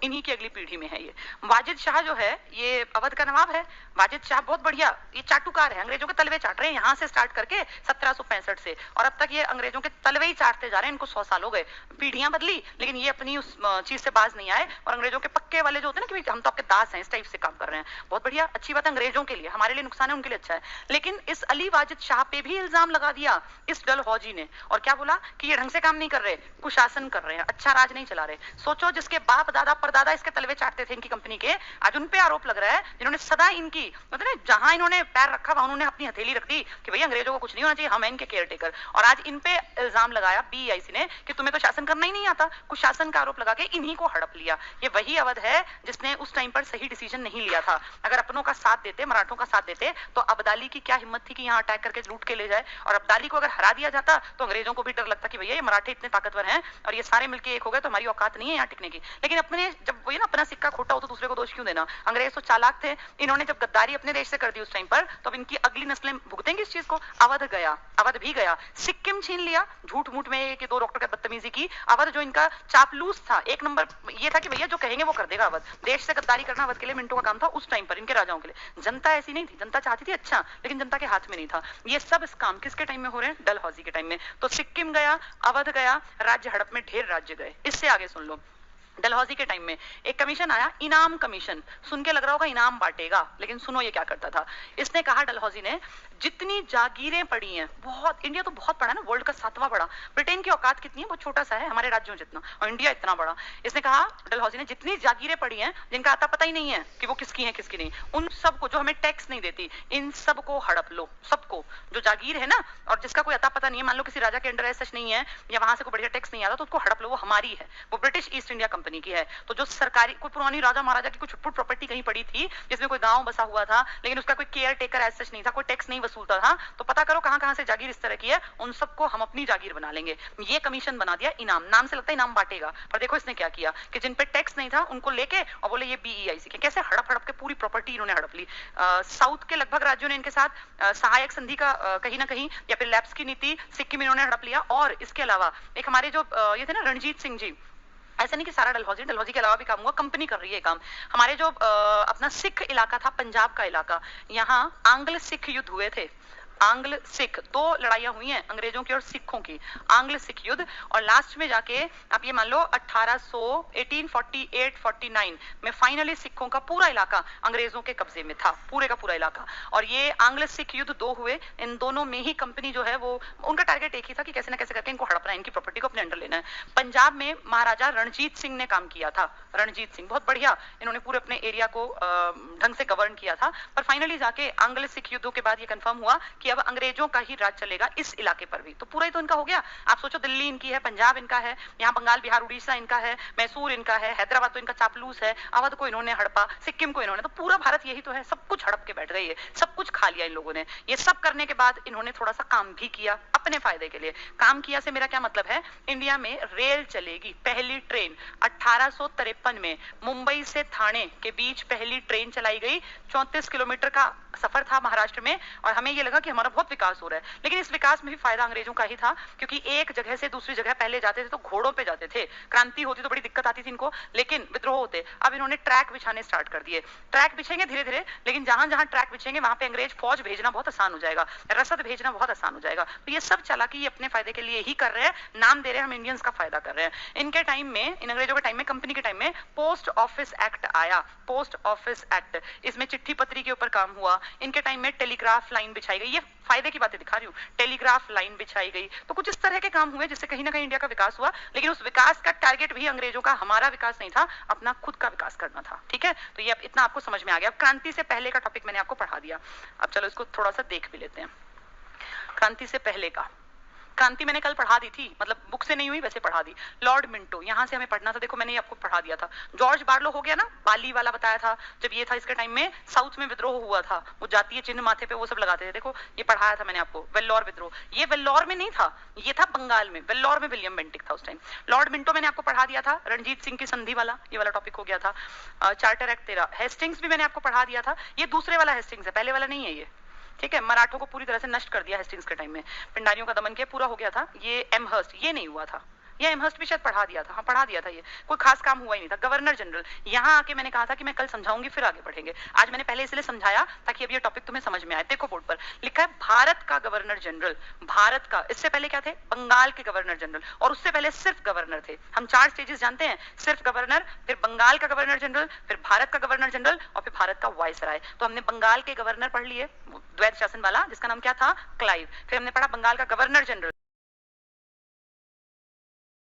इन्हीं की अगली पीढ़ी में है ये। वाजिद शाह जो है ये अवध का नवाब है। वाजिद शाह बहुत बढ़िया, ये चाटुकार है, अंग्रेजों के तलवे चाट रहे हैं यहाँ से स्टार्ट करके 1765 से, और अब तक ये अंग्रेजों के तलवे ही चाटते जा रहे हैं। इनको 100 साल हो गए, पीढ़ियां बदली, लेकिन ये अपनी उस चीज से बाज नहीं आए, और अंग्रेजों के पक्के वाले जो होते हैं ना कि हम तो आपके दास हैं, इस टाइप से काम कर रहे हैं। बहुत बढ़िया, अच्छी बात है अंग्रेजों के लिए, हमारे लिए नुकसान है, उनके लिए अच्छा है। लेकिन इस अली वाजिद शाह पे भी इल्जाम लगा दिया इस डलहौजी ने, और क्या बोला कि ये ढंग से काम नहीं कर रहे, कुशासन कर रहे हैं, अच्छा राज नहीं चला रहे। सोचो जिसके बाप दादा परदादा इसके तलवे चाटते थे इनकी कंपनी के, आज उन पे आरोप लग रहा है, जिन्होंने सदा इनकी मतलब जहां इन्होंने पैर रखा वहां उन्होंने अपनी हथेली रख दी कि भैया अंग्रेजों को कुछ नहीं होना चाहिए, हम हैं इनके केयर टेकर। और आज इन पे इल्जाम लगाया PEIC ने कि तुम्हें तो शासन करना ही नहीं आता, कुछ शासन का आरोप लगा के इन्हीं को हड़प लिया। ये वही अवध है जिसने उस टाइम पर सही डिसीजन नहीं लिया था। अगर अपनों का साथ देते, मराठों का साथ देते, तो अब्दाली की क्या हिम्मत थी कि यहाँ अटैक करके लूट के ले जाए। और अब्दाली को अगर हरा दिया जाता तो अंग्रेजों को भी डर लगता कि भैया ये मराठे इतने ताकतवर हैं और ये सारे मिलकर एक हो गए तो हमारी औकात नहीं है यहाँ टिकने की। लेकिन अपने जब वही ना अपना सिक्का खोटा हो तो दूसरे को दोष क्यों देना। अंग्रेज तो चालाक थे, इन्होंने जब गद्दारी अपने देश से कर दी उस टाइम पर, तो अब इनकी अगली नस्लें भुगतेंगी इस चीज को। अवध भी गया, सिक्किम छीन लिया, झूठ मूठ में कि 2 डॉक्टर का बदतमीजी की। अवध जो इनका चापलूस था, एक नंबर ये था कि भैया जो कहेंगे वो कर देगा। अवध देश से गद्दारी करना अवध के लिए मिनटों का काम था उस टाइम पर, इनके राजाओं के लिए। जनता ऐसी नहीं थी, जनता चाहती थी अच्छा, लेकिन जनता के हाथ में नहीं था। ये सब इस काम किसके टाइम में हो रहे हैं, डलहौजी के टाइम में। तो सिक्किम गया, अवध गया, राज्य हड़प में ढेर राज्य गए। इससे आगे सुन लो, डलहौजी के टाइम में एक कमीशन आया, इनाम कमीशन। सुन के लग रहा होगा इनाम बांटेगा, लेकिन सुनो ये क्या करता था। इसने कहा डलहौजी ने जितनी जागीरें पड़ी हैं, बहुत, इंडिया तो बहुत बड़ा है ना, वर्ल्ड का 7वां बड़ा, ब्रिटेन की औकात कितनी है, बहुत छोटा सा है हमारे राज्यों जितना, और इंडिया इतना बड़ा। इसने कहा डलहौजी ने जितनी जागीरें पड़ी हैं जिनका आता पता ही नहीं है कि वो किसकी है किसकी नहीं, उन सबको, जो हमें टैक्स नहीं देती, इन सबको हड़प लो। सबको, जो जागीर है ना और जिसका कोई अता पता नहीं है, मान लो किसी राजा के अंडर सच नहीं है या वहां से कोई बढ़िया टैक्स नहीं आता, तो उसको हड़प लो, वो हमारी है, वो ब्रिटिश ईस्ट इंडिया कंपनी की है। तो जो सरकारी कोई पुरानी राजा महाराजा की कोई छुटपुट प्रॉपर्टी कहीं पड़ी थी जिसमें कोई गांव बसा हुआ था, लेकिन उसका कोई केयर टेकर सच नहीं था, कोई टैक्स नहीं वसूलता था, तो पता करो कहां कहां से जागीर इस तरह की है, उन सबको हम अपनी जागीर बना लेंगे। ये कमीशन बना दिया इनाम, नाम से लगता है इनाम बांटेगा, पर देखो इसने क्या किया कि जिन पे टैक्स नहीं था उनको लेके और बोले ये बीईआईसी के, कैसे हड़प हड़प के पूरी प्रॉपर्टी इन्होंने हड़प ली। साउथ के लगभग राज्यों ने इनके साथ सहायक संधि का कहीं ना कहीं, या फिर लैप्स की नीति, सिक्किम इन्होंने हड़प लिया। और इसके अलावा एक हमारे जो ये थे ना रणजीत सिंह जी, ऐसा नहीं कि सारा डलहौजी के अलावा भी काम हुआ, कंपनी कर रही है काम। हमारे जो अपना सिख इलाका था, पंजाब का इलाका, यहाँ आंग्ल सिख युद्ध हुए थे। आंग्ल सिख दो लड़ाइयां हुई हैं, अंग्रेजों की और सिखों की, आंग्ल सिख युद्ध। और लास्ट में जाके आप ये मान लो 1848-49 में फाइनली सिखों का पूरा इलाका अंग्रेजों के कब्जे में था, पूरे का पूरा इलाका। और ये आंग्ल सिख युद्ध दो हुए, इन दोनों में ही कंपनी जो है वो, उनका टारगेट एक ही था कि कैसे ना कैसे करके इनको हड़पना है, इनकी प्रॉपर्टी को अपने अंडर लेना है। पंजाब में महाराजा रणजीत सिंह ने काम किया था, रणजीत सिंह बहुत बढ़िया, इन्होंने पूरे अपने एरिया को ढंग से गवर्न किया था। पर फाइनली जाके आंग्ल सिख युद्धों के बाद ये कंफर्म हुआ कि अब अंग्रेजों का ही राज चलेगा इस इलाके पर भी। तो पूरा ही तो इनका हो गया। आप सोचो, दिल्ली इनकी है, पंजाब इनका है, यहाँ बंगाल बिहार उड़ीसा इनका है, मैसूर इनका है, हैदराबाद तो इनका चापलूस है, अवध को इन्होंने हड़पा, सिक्किम को इन्होंने, तो पूरा भारत यही तो है, सब कुछ हड़प के बैठ गई है, सब कुछ खा लिया इन लोगों ने। ये सब करने के बाद इन्होंने थोड़ा सा काम भी किया अपने फायदे के लिए। काम किया से मेरा क्या मतलब है, इंडिया में रेल चलेगी, पहली ट्रेन 1853 में मुंबई से थाने के बीच पहली ट्रेन चलाई गई। 34 किलोमीटर का सफर था महाराष्ट्र में, और हमें ये लगा कि हमारा बहुत विकास हो रहा है, लेकिन इस विकास में भी फायदा अंग्रेजों का ही था, क्योंकि एक जगह से दूसरी जगह पहले जाते थे तो घोड़ों पे जाते थे, क्रांति होती तो बड़ी दिक्कत आती थी इनको, लेकिन विद्रोह होते। अब इन्होंने ट्रैक बिछाने स्टार्ट कर दिए, ट्रैक बिछेंगे धीरे धीरे, लेकिन जहां जहां ट्रैक बिछेंगे वहां पे अंग्रेज फौज भेजना बहुत आसान हो जाएगा, रसद भेजना बहुत आसान हो जाएगा। तो ये सब चालाकी ये अपने फायदे के लिए ही कर रहे हैं, नाम दे रहे हैं हम इंडियंस का फायदा कर रहे हैं। इनके टाइम में, इन अंग्रेजों के टाइम में, कंपनी के टाइम में पोस्ट ऑफिस एक्ट आया, पोस्ट ऑफिस एक्ट, इसमें चिट्ठी पत्री के ऊपर काम हुआ। इनके टाइम में टेलीग्राफ लाइन बिछाई गई, ये फायदे की बातें दिखा रही हूँ, टेलीग्राफ लाइन बिछाई गई। तो कुछ इस तरह के काम हुए जिससे कहीं ना कहीं इंडिया का विकास हुआ, लेकिन उस विकास का टारगेट भी अंग्रेजों का हमारा विकास नहीं था, अपना खुद का विकास करना था। ठीक है, तो ये अब इतना आपको समझ में आ गया। अब क्रांति से पहले का टॉपिक मैंने आपको पढ़ा दिया, अब चलो इसको थोड़ा सा देख भी लेते हैं। क्रांति से पहले का, क्रांति मैंने कल पढ़ा दी थी, मतलब बुक से नहीं हुई, वैसे पढ़ा दी। लॉर्ड मिंटो, यहां से हमें पढ़ना था, देखो मैंने ये आपको पढ़ा दिया था। जॉर्ज बार्लो हो गया ना, बाली वाला बताया था, जब ये था इसके टाइम में साउथ में विद्रोह हुआ था, वो जातीय चिन्ह माथे पे वो सब लगाते थे, देखो ये पढ़ाया था मैंने आपको, वेल्लोर विद्रोह। ये वेल्लोर में नहीं था, ये था बंगाल में, वेल्लोर में विलियम बेंटिक था उस टाइम। लॉर्ड मिंटो मैंने आपको पढ़ा दिया था, रणजीत सिंह की संधि वाला, ये वाला टॉपिक हो गया था। चार्टर एक्ट 13, हेस्टिंग्स भी मैंने आपको पढ़ा दिया था, ये दूसरे वाला हेस्टिंग्स है, पहले वाला नहीं है ये। ठीक है, मराठों को पूरी तरह से नष्ट कर दिया हेस्टिंग्स के टाइम में, पिंडारियों का दमन किया, पूरा हो गया था। ये एमहर्स्ट, ये नहीं हुआ था, ये एमहर्स्ट भी शायद पढ़ा दिया था, हाँ पढ़ा दिया था, ये कोई खास काम हुआ ही नहीं था। गवर्नर जनरल, यहाँ आके मैंने कहा था कि मैं कल समझाऊंगी फिर आगे बढ़ेंगे, आज मैंने पहले इसलिए समझाया ताकि अब ये टॉपिक तुम्हें समझ में आए। देखो बोर्ड पर लिखा है भारत का गवर्नर जनरल, भारत का, इससे पहले क्या थे, बंगाल के गवर्नर जनरल, और उससे पहले सिर्फ गवर्नर थे। हम 4 स्टेजेस जानते हैं, सिर्फ गवर्नर, फिर बंगाल का गवर्नर जनरल, फिर भारत का गवर्नर जनरल, और फिर भारत का वायसराय। तो हमने बंगाल के गवर्नर पढ़ लिए, द्वैत शासन वाला, जिसका नाम क्या था, क्लाइव। फिर हमने पढ़ा बंगाल का गवर्नर जनरल,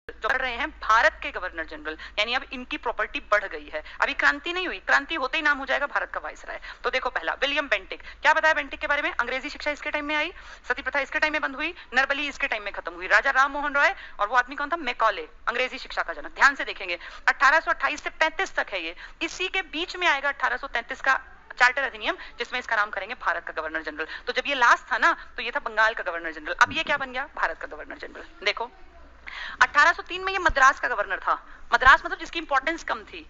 जो पढ़ रहे हैं भारत के गवर्नर जनरल, यानी अब इनकी प्रॉपर्टी बढ़ गई है। अभी क्रांति नहीं हुई, क्रांति होते ही नाम हो जाएगा भारत का वायसराय। तो देखो पहला विलियम बेंटिक, क्या बताया बेंटिक के बारे में, अंग्रेजी शिक्षा इसके टाइम में आई, सती प्रथा इसके टाइम में बंद हुई, नरबली इसके टाइम में खत्म हुई। राजा राम मोहन रॉय, और वो आदमी कौन था, मैकॉले, अंग्रेजी शिक्षा का जनक। ध्यान से देखेंगे 1828 से 35 तक है ये, इसी के बीच में आएगा 1833 का चार्टर अधिनियम, जिसमें इसका नाम करेंगे भारत का गवर्नर जनरल। तो जब ये लास्ट था ना, तो ये था बंगाल का गवर्नर जनरल, अब ये क्या बन गया, भारत का गवर्नर जनरल। देखो 1803 में ये मद्रास का गवर्नर था, मद्रास मतलब जिसकी इंपॉर्टेंस कम थी,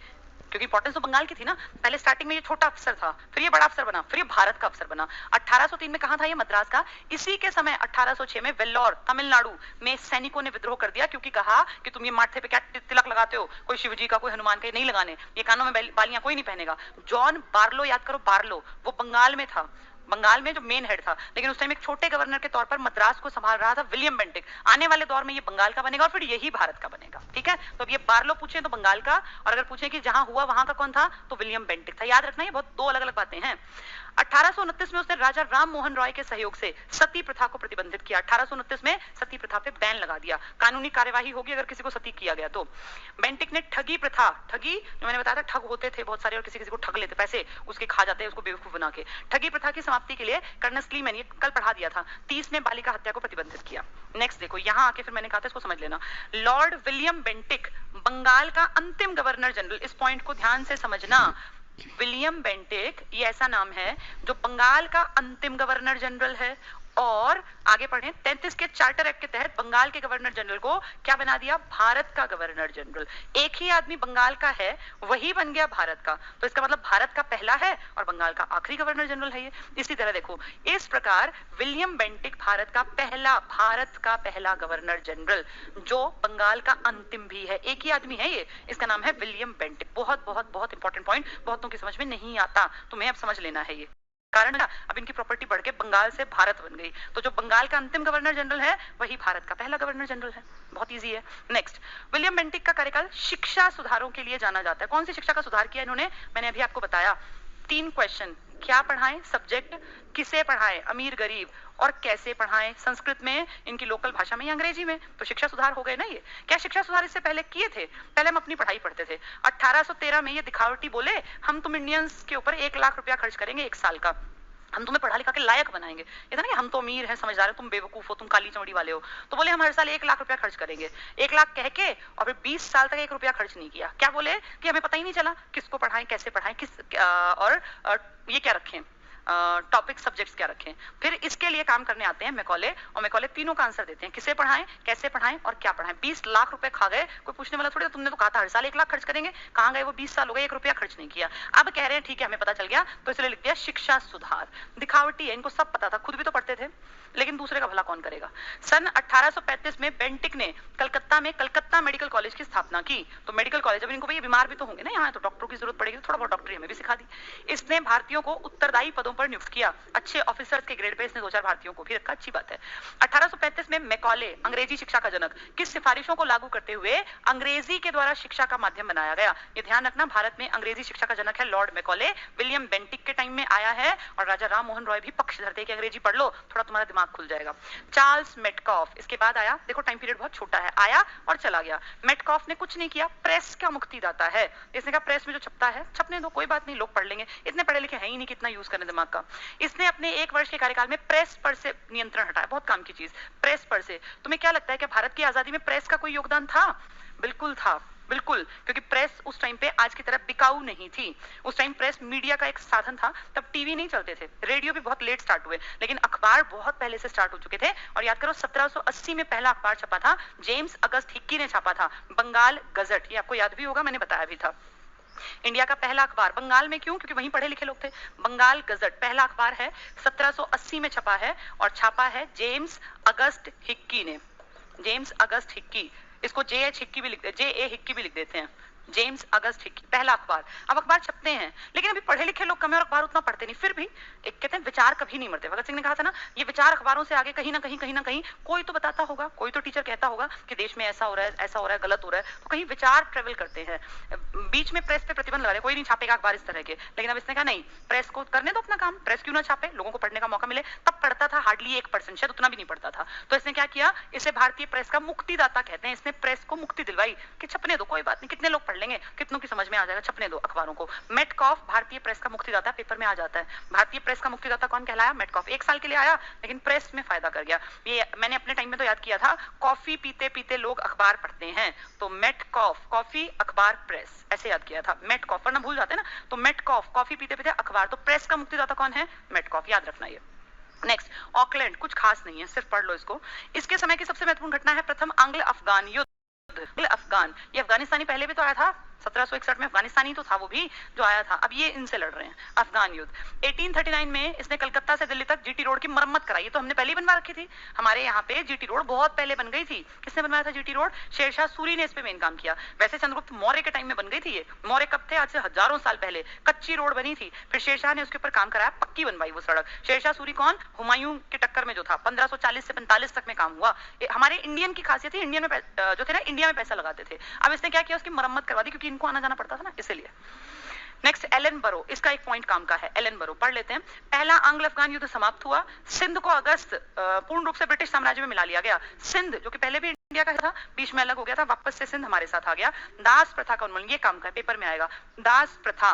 क्योंकि इंपॉर्टेंस तो बंगाल की थी ना। पहले स्टार्टिंग में ये छोटा अफसर था, फिर ये बड़ा अफसर बना, फिर ये भारत का अफसर बना। 1803 में कहा था ये, मद्रास का। इसी के समय 1806 में वेल्लोर, तमिलनाडु में सैनिकों ने विद्रोह कर दिया, क्योंकि कहा कि तुम ये माथे पे क्या तिलक लगाते हो, कोई शिवजी का, कोई हनुमान का, नहीं लगाने, ये कानों में बालियां कोई नहीं पहनेगा। जॉन बार्लो, याद करो बार्लो, वो बंगाल में था, बंगाल में जो मेन हेड था, लेकिन उस टाइम एक छोटे गवर्नर के तौर पर मद्रास को संभाल रहा था विलियम बेंटिक। आने वाले दौर में ये बंगाल का बनेगा और फिर यही भारत का बनेगा। ठीक है, तो अब ये बार्लो पूछे तो बंगाल का, और अगर पूछे कि जहां हुआ वहां का कौन था, तो विलियम बेंटिक था। याद रखना, ये बहुत 2 अलग अलग बातें हैं। 1829 में उसने राजा राम मोहन रॉय के सहयोग से सती प्रथा को प्रतिबंधित किया। 1829 में सती प्रथा पे बैन लगा दिया, कानूनी कार्यवाही होगी अगर किसी को सती किया गया तो। बेंटिक ने ठगी प्रथा, ठगी जो मैंने बताया था, ठग होते थे बहुत सारे और किसी किसी को ठग लेते, पैसे उसके खा जाते हैं उसको बेवकूफ बना के। ठगी प्रथा की समाप्ति के लिए कर्नल स्लीमैन, ये कल पढ़ा दिया था, 30 ने बालिका हत्या को प्रतिबंधित किया। नेक्स्ट देखो, यहां आके फिर मैंने कहा था इसको समझ लेना, लॉर्ड विलियम बेंटिक बंगाल का अंतिम गवर्नर जनरल, इस पॉइंट को ध्यान से समझना। विलियम बेंटिक, ये ऐसा नाम है जो बंगाल का अंतिम गवर्नर जनरल है, और आगे पढ़ें 33 के चार्टर एक्ट के तहत बंगाल के गवर्नर जनरल को क्या बना दिया? भारत का गवर्नर जनरल। एक ही आदमी बंगाल का है, वही बन गया भारत का, तो इसका मतलब भारत का पहला है और बंगाल का आखिरी गवर्नर जनरल है ये। इसी तरह देखो, इस प्रकार विलियम बेंटिक भारत का पहला गवर्नर जनरल, जो बंगाल का अंतिम भी है। एक ही आदमी है ये, इसका नाम है विलियम बेंटिक। बहुत बहुत बहुत इंपॉर्टेंट पॉइंट, बहुतों की समझ में नहीं आता, तुम्हें अब समझ लेना है ये। कारण क्या? अब इनकी प्रॉपर्टी बढ़ के बंगाल से भारत बन गई, तो जो बंगाल का अंतिम गवर्नर जनरल है वही भारत का पहला गवर्नर जनरल है। बहुत इजी है। नेक्स्ट, विलियम बेंटिक का कार्यकाल शिक्षा सुधारों के लिए जाना जाता है। कौन सी शिक्षा का सुधार किया इन्होंने? मैंने अभी आपको बताया। 3 क्वेश्चन, क्या पढ़ाएं, सब्जेक्ट, किसे पढ़ाएं, अमीर गरीब, और कैसे पढ़ाएं, संस्कृत में, इनकी लोकल भाषा में या अंग्रेजी में। तो शिक्षा सुधार हो गए ना ये। क्या शिक्षा सुधार इससे पहले किए थे? पहले हम अपनी पढ़ाई पढ़ते थे। 1813 में ये दिखावटी बोले, हम तुम इंडियंस के ऊपर 1 लाख रुपया खर्च करेंगे 1 साल का, हम तुम्हें पढ़ा लिखा के लायक बनाएंगे। ये था ना कि हम तो अमीर हैं, समझदार हैं, तुम बेवकूफ हो, तुम काली चमड़ी वाले हो। तो बोले हम हर साल 1 लाख रुपया खर्च करेंगे। 1 लाख कह के और फिर 20 साल तक 1 रुपया खर्च नहीं किया। क्या बोले? कि हमें पता ही नहीं चला किसको पढ़ाएं, कैसे पढ़ाएं, और ये क्या रखें, टॉपिक सब्जेक्ट्स क्या रखें। फिर इसके लिए काम करने आते हैं मैकॉले, और मैकॉले तीनों का आंसर देते हैं, किसे पढ़ाएं, कैसे पढ़ाएं और क्या पढ़ाएं। 20 लाख रुपए खा गए। कोई पूछने वाला थोड़ी, तुमने तो कहा था हर साल 1 लाख खर्च करेंगे, कहां गए वो? 20 साल हो गए, 1 रुपया खर्च नहीं किया। अब कह रहे हैं ठीक है हमें पता चल गया, तो इसलिए लिख दिया शिक्षा सुधार। दिखावटी है, इनको सब पता था, खुद भी तो पढ़ते थे, लेकिन दूसरे का भला कौन करेगा। सन 1835 में बेंटिक ने कलकत्ता में कलकत्ता मेडिकल कॉलेज की स्थापना की। तो मेडिकल कॉलेज, अब इनको भाई बीमार भी तो होंगे ना यहाँ, तो डॉक्टरों की जरूरत पड़ेगी, थोड़ा बहुत डॉक्टरी हमें भी सिखा दी। इसने भारतीयों को उत्तरदायी पदों पर नियुक्त किया। अच्छे ऑफिसर्स के ग्रेड पे इसने 2-4 भारतीयों को भी रखा, अच्छी बात है। 1835 में मैकॉले, अंग्रेजी शिक्षा का जनक, किस सिफारिशों को लागू करते हुए अंग्रेजी के द्वारा शिक्षा का माध्यम बनाया गया। ये ध्यान रखना, भारत में अंग्रेजी शिक्षा का जनक है लॉर्ड मैकॉले। विलियम बेंटिक के टाइम में आया है, और राजा राम मोहन रॉय भी पक्ष धरते कि अंग्रेजी पढ़ लो, थोड़ा तुम्हारा दिमाग खुल जाएगा। चार्ल्स मेटकॉफ इसके बाद आया। देखो टाइम पीरियड बहुत छोटा है, आया और चला गया। मेटकॉफ ने कुछ नहीं किया, प्रेस का मुक्तिदाता है। इसने कहा प्रेस में जो छपता है छपने दो, कोई बात नहीं, लोग पढ़ लेंगे, इतने पढ़े लिखे हैं ही नहीं, कितना यूज करने दिमाग का। इसने अपने 1 वर्ष के कार्यकाल में प्रेस पर से नियंत्रण हटाया, बहुत काम की चीज, प्रेस पर से। तुम्हें क्या लगता है कि भारत की आजादी में प्रेस का कोई योगदान था? बिल्कुल था, बिल्कुल, क्योंकि प्रेस उस टाइम पे आज की तरह बिकाऊ नहीं थी। उस टाइम प्रेस मीडिया का एक साधन था, तब टीवी नहीं चलते थे, रेडियो भी बहुत लेट स्टार्ट हुए, लेकिन अखबार बहुत पहले से स्टार्ट हो चुके थे। और याद करो 1780 में पहला अखबार छपा था, जेम्स अगस्त हिक्की ने छापा था, बंगाल गजट। ये आपको याद भी होगा, मैंने बताया भी था। इंडिया का पहला अखबार बंगाल में, क्यों? क्योंकि वहीं पढ़े लिखे लोग थे। बंगाल गजट पहला अखबार है, 1780 में छपा है, और छापा है जेम्स अगस्त हिक्की ने। जेम्स अगस्त हिक्की, इसको JH हिक्की भी लिख दे, JA हिक्की भी लिख देते हैं। जेम्स अगस्त हिक्की, पहला अखबार। अब अखबार छपते हैं, लेकिन अभी पढ़े लिखे लोग कम है और अखबार उतना पढ़ते नहीं। फिर भी एक कहते हैं विचार कभी नहीं मरते। भगत सिंह ने कहा था ना, ये विचार अखबारों से आगे कहीं ना कहीं कोई तो बताता होगा, कोई तो टीचर कहता होगा कि देश में ऐसा हो रहा है, ऐसा हो रहा है, गलत हो रहा है, तो कहीं विचार ट्रेवल करते हैं। बीच में प्रेस पे प्रतिबंध लगा रहे, कोई नहीं छापेगा अखबार इस तरह के, लेकिन अब इसने कहा नहीं, प्रेस को करने दो अपना काम, प्रेस क्यों ना छापे, लोगों को पढ़ने का मौका मिले। तब पढ़ता था हार्डली 1%, शायद उतना भी नहीं पढ़ता था। तो इसने क्या किया, इसे भारतीय प्रेस का मुक्तिदाता कहते हैं। इसने प्रेस को मुक्ति दिलवाई कि छपने दो, कोई बात नहीं, कितने लोग पढ़ लेंगे, कितनों की समझ में आ जाएगा, छपने दो अखबारों को। मेटकॉफ भारतीय प्रेस का मुक्तिदाता, पेपर में आ जाता है। भारतीय प्रेस का मुक्तिदाता कौन कहलाया? मेटकॉफ। 1 साल के लिए आया, लेकिन प्रेस में फायदा कर गया। ये मैंने अपने टाइम में तो याद किया था, कॉफी पीते पीते लोग अखबार पढ़ते हैं, तो मेटकॉफ, कॉफी अखबार प्रेस, ऐसे याद किया था। मेटकॉफ, वरना भूल जाते हैं ना, तो मेटकॉफ, कॉफी पीते पीते अखबार, तो प्रेस का मुक्तिदाता कौन है? मेटकॉफ, याद रखना ये। नेक्स्ट, ऑकलैंड, कुछ खास नहीं है, सिर्फ पढ़ लो इसको। इसके समय की सबसे महत्वपूर्ण घटना है प्रथम आंग्ल अफगान युद्ध। अफगान, ये अफगानिस्तानी पहले भी तो आया था, 1761 में अफगानिस्तानी तो था वो भी जो आया था, अब ये इनसे लड़ रहे हैं, अफगान युद्ध। 1839 में इसने कलकत्ता से दिल्ली तक जीटी रोड की मरम्मत कराई। ये तो हमने पहले ही बनवा रखी थी, हमारे यहाँ पे जीटी रोड बहुत पहले बन गई थी। किसने बनवाया था जीटी रोड? शेरशाह सूरी ने इस पे मेन काम किया। वैसे चंद्रगुप्त मौर्य के टाइम में बन गई थी ये। मौर्य कब थे? आज से हजारों साल पहले कच्ची रोड बनी थी, फिर शेरशाह ने उसके ऊपर काम कराया, पक्की बनवाई वो सड़क। शेरशाह सूरी कौन? हुमायूं के टक्कर में जो था, 1540 से 45 तक में काम हुआ। हमारे इंडियन की खासियत थी, इंडियन में जो थे ना, इंडिया में पैसा लगाते थे। अब इसने क्या किया, उसकी मरम्मत करवा दी, क्योंकि इनको आना जाना पड़ता था ना, इसलिए। नेक्स्ट, एलन बरो, इसका एक पॉइंट काम का है, एलन बरो पढ़ लेते हैं। पहला आंग्ल अफगान युद्ध समाप्त हुआ, सिंध को अगस्त पूर्ण रूप से ब्रिटिश साम्राज्य में मिला लिया गया। सिंध जो कि पहले भी इंडिया का था, बीच में अलग हो गया था, वापस से सिंध हमारे साथ आ गया। दास प्रथा का उन्मूलन, ये काम का है, पेपर में आएगा। दास प्रथा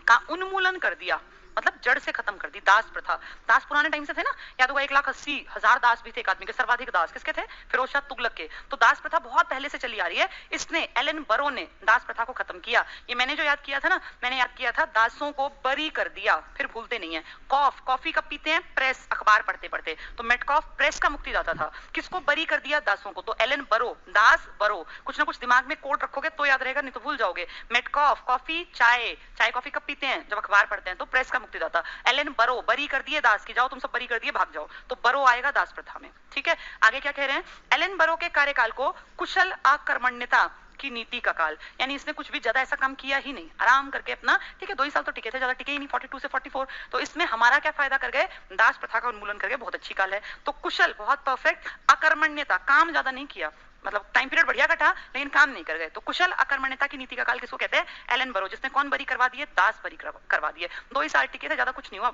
का उन्मूलन कर दिया। मतलब जड़ से खत्म कर दी दास प्रथा। दास पुराने टाइम से थे ना, याद होगा 1,80,000 दास भी थे एक आदमी के, सर्वाधिक दास किसके थे? फिरोज शाह तुगलक के। तो दास प्रथा बहुत पहले से चली आ रही है। इसने एलन बरो ने दास प्रथा को खत्म किया। ये मैंने जो याद किया था ना, मैंने याद किया था दासों को बरी कर दिया, फिर भूलते नहीं है। कॉफ, कॉफी कब पीते हैं? प्रेस, अखबार पढ़ते पढ़ते। तो मेटकॉफ प्रेस का मुक्तिदाता था। किसको बरी कर दिया? दासों को। तो एलन बरो, दास बरो, कुछ ना कुछ दिमाग में कोड रखोगे तो याद रहेगा, नहीं तो भूल जाओगे। मेटकॉफ, कॉफी, चाय, चाय कॉफी कब पीते हैं? जब अखबार पढ़ते हैं। तो प्रेस का मुक्तिदाता एलन बरो, बरी कर दिए दास की, जाओ तुम सब बरी कर दिए, भाग जाओ। तो बरो आएगा दास प्रथा में, ठीक है। आगे क्या कह रहे हैं? एलन बरो के कार्यकाल को कुशल आकर्मण्यता की नीति का काल, यानी इसने कुछ भी ज्यादा ऐसा काम किया ही नहीं, आराम करके अपना, ठीक है, 2 ही साल तो टिके थे, ज्यादा टिके ही नहीं, 42 से 44। तो इसमें हमारा क्या फायदा कर गए? दास प्रथा का उन्मूलन करके, बहुत अच्छी काल है। तो कुशल, बहुत परफेक्ट, आकर्मण्यता, काम ज्यादा नहीं किया, मतलब टाइम पीरियड बढ़िया कटा लेकिन काम नहीं कर गए। तो कुशल आकर्मण्यता की नीति का काल किसको कहते हैं? एलन बरो, जिसने कौन बरी करवा दिए? दास बरी करवा दिए। 2 ही साल टिके थे, ज्यादा कुछ नहीं हुआ,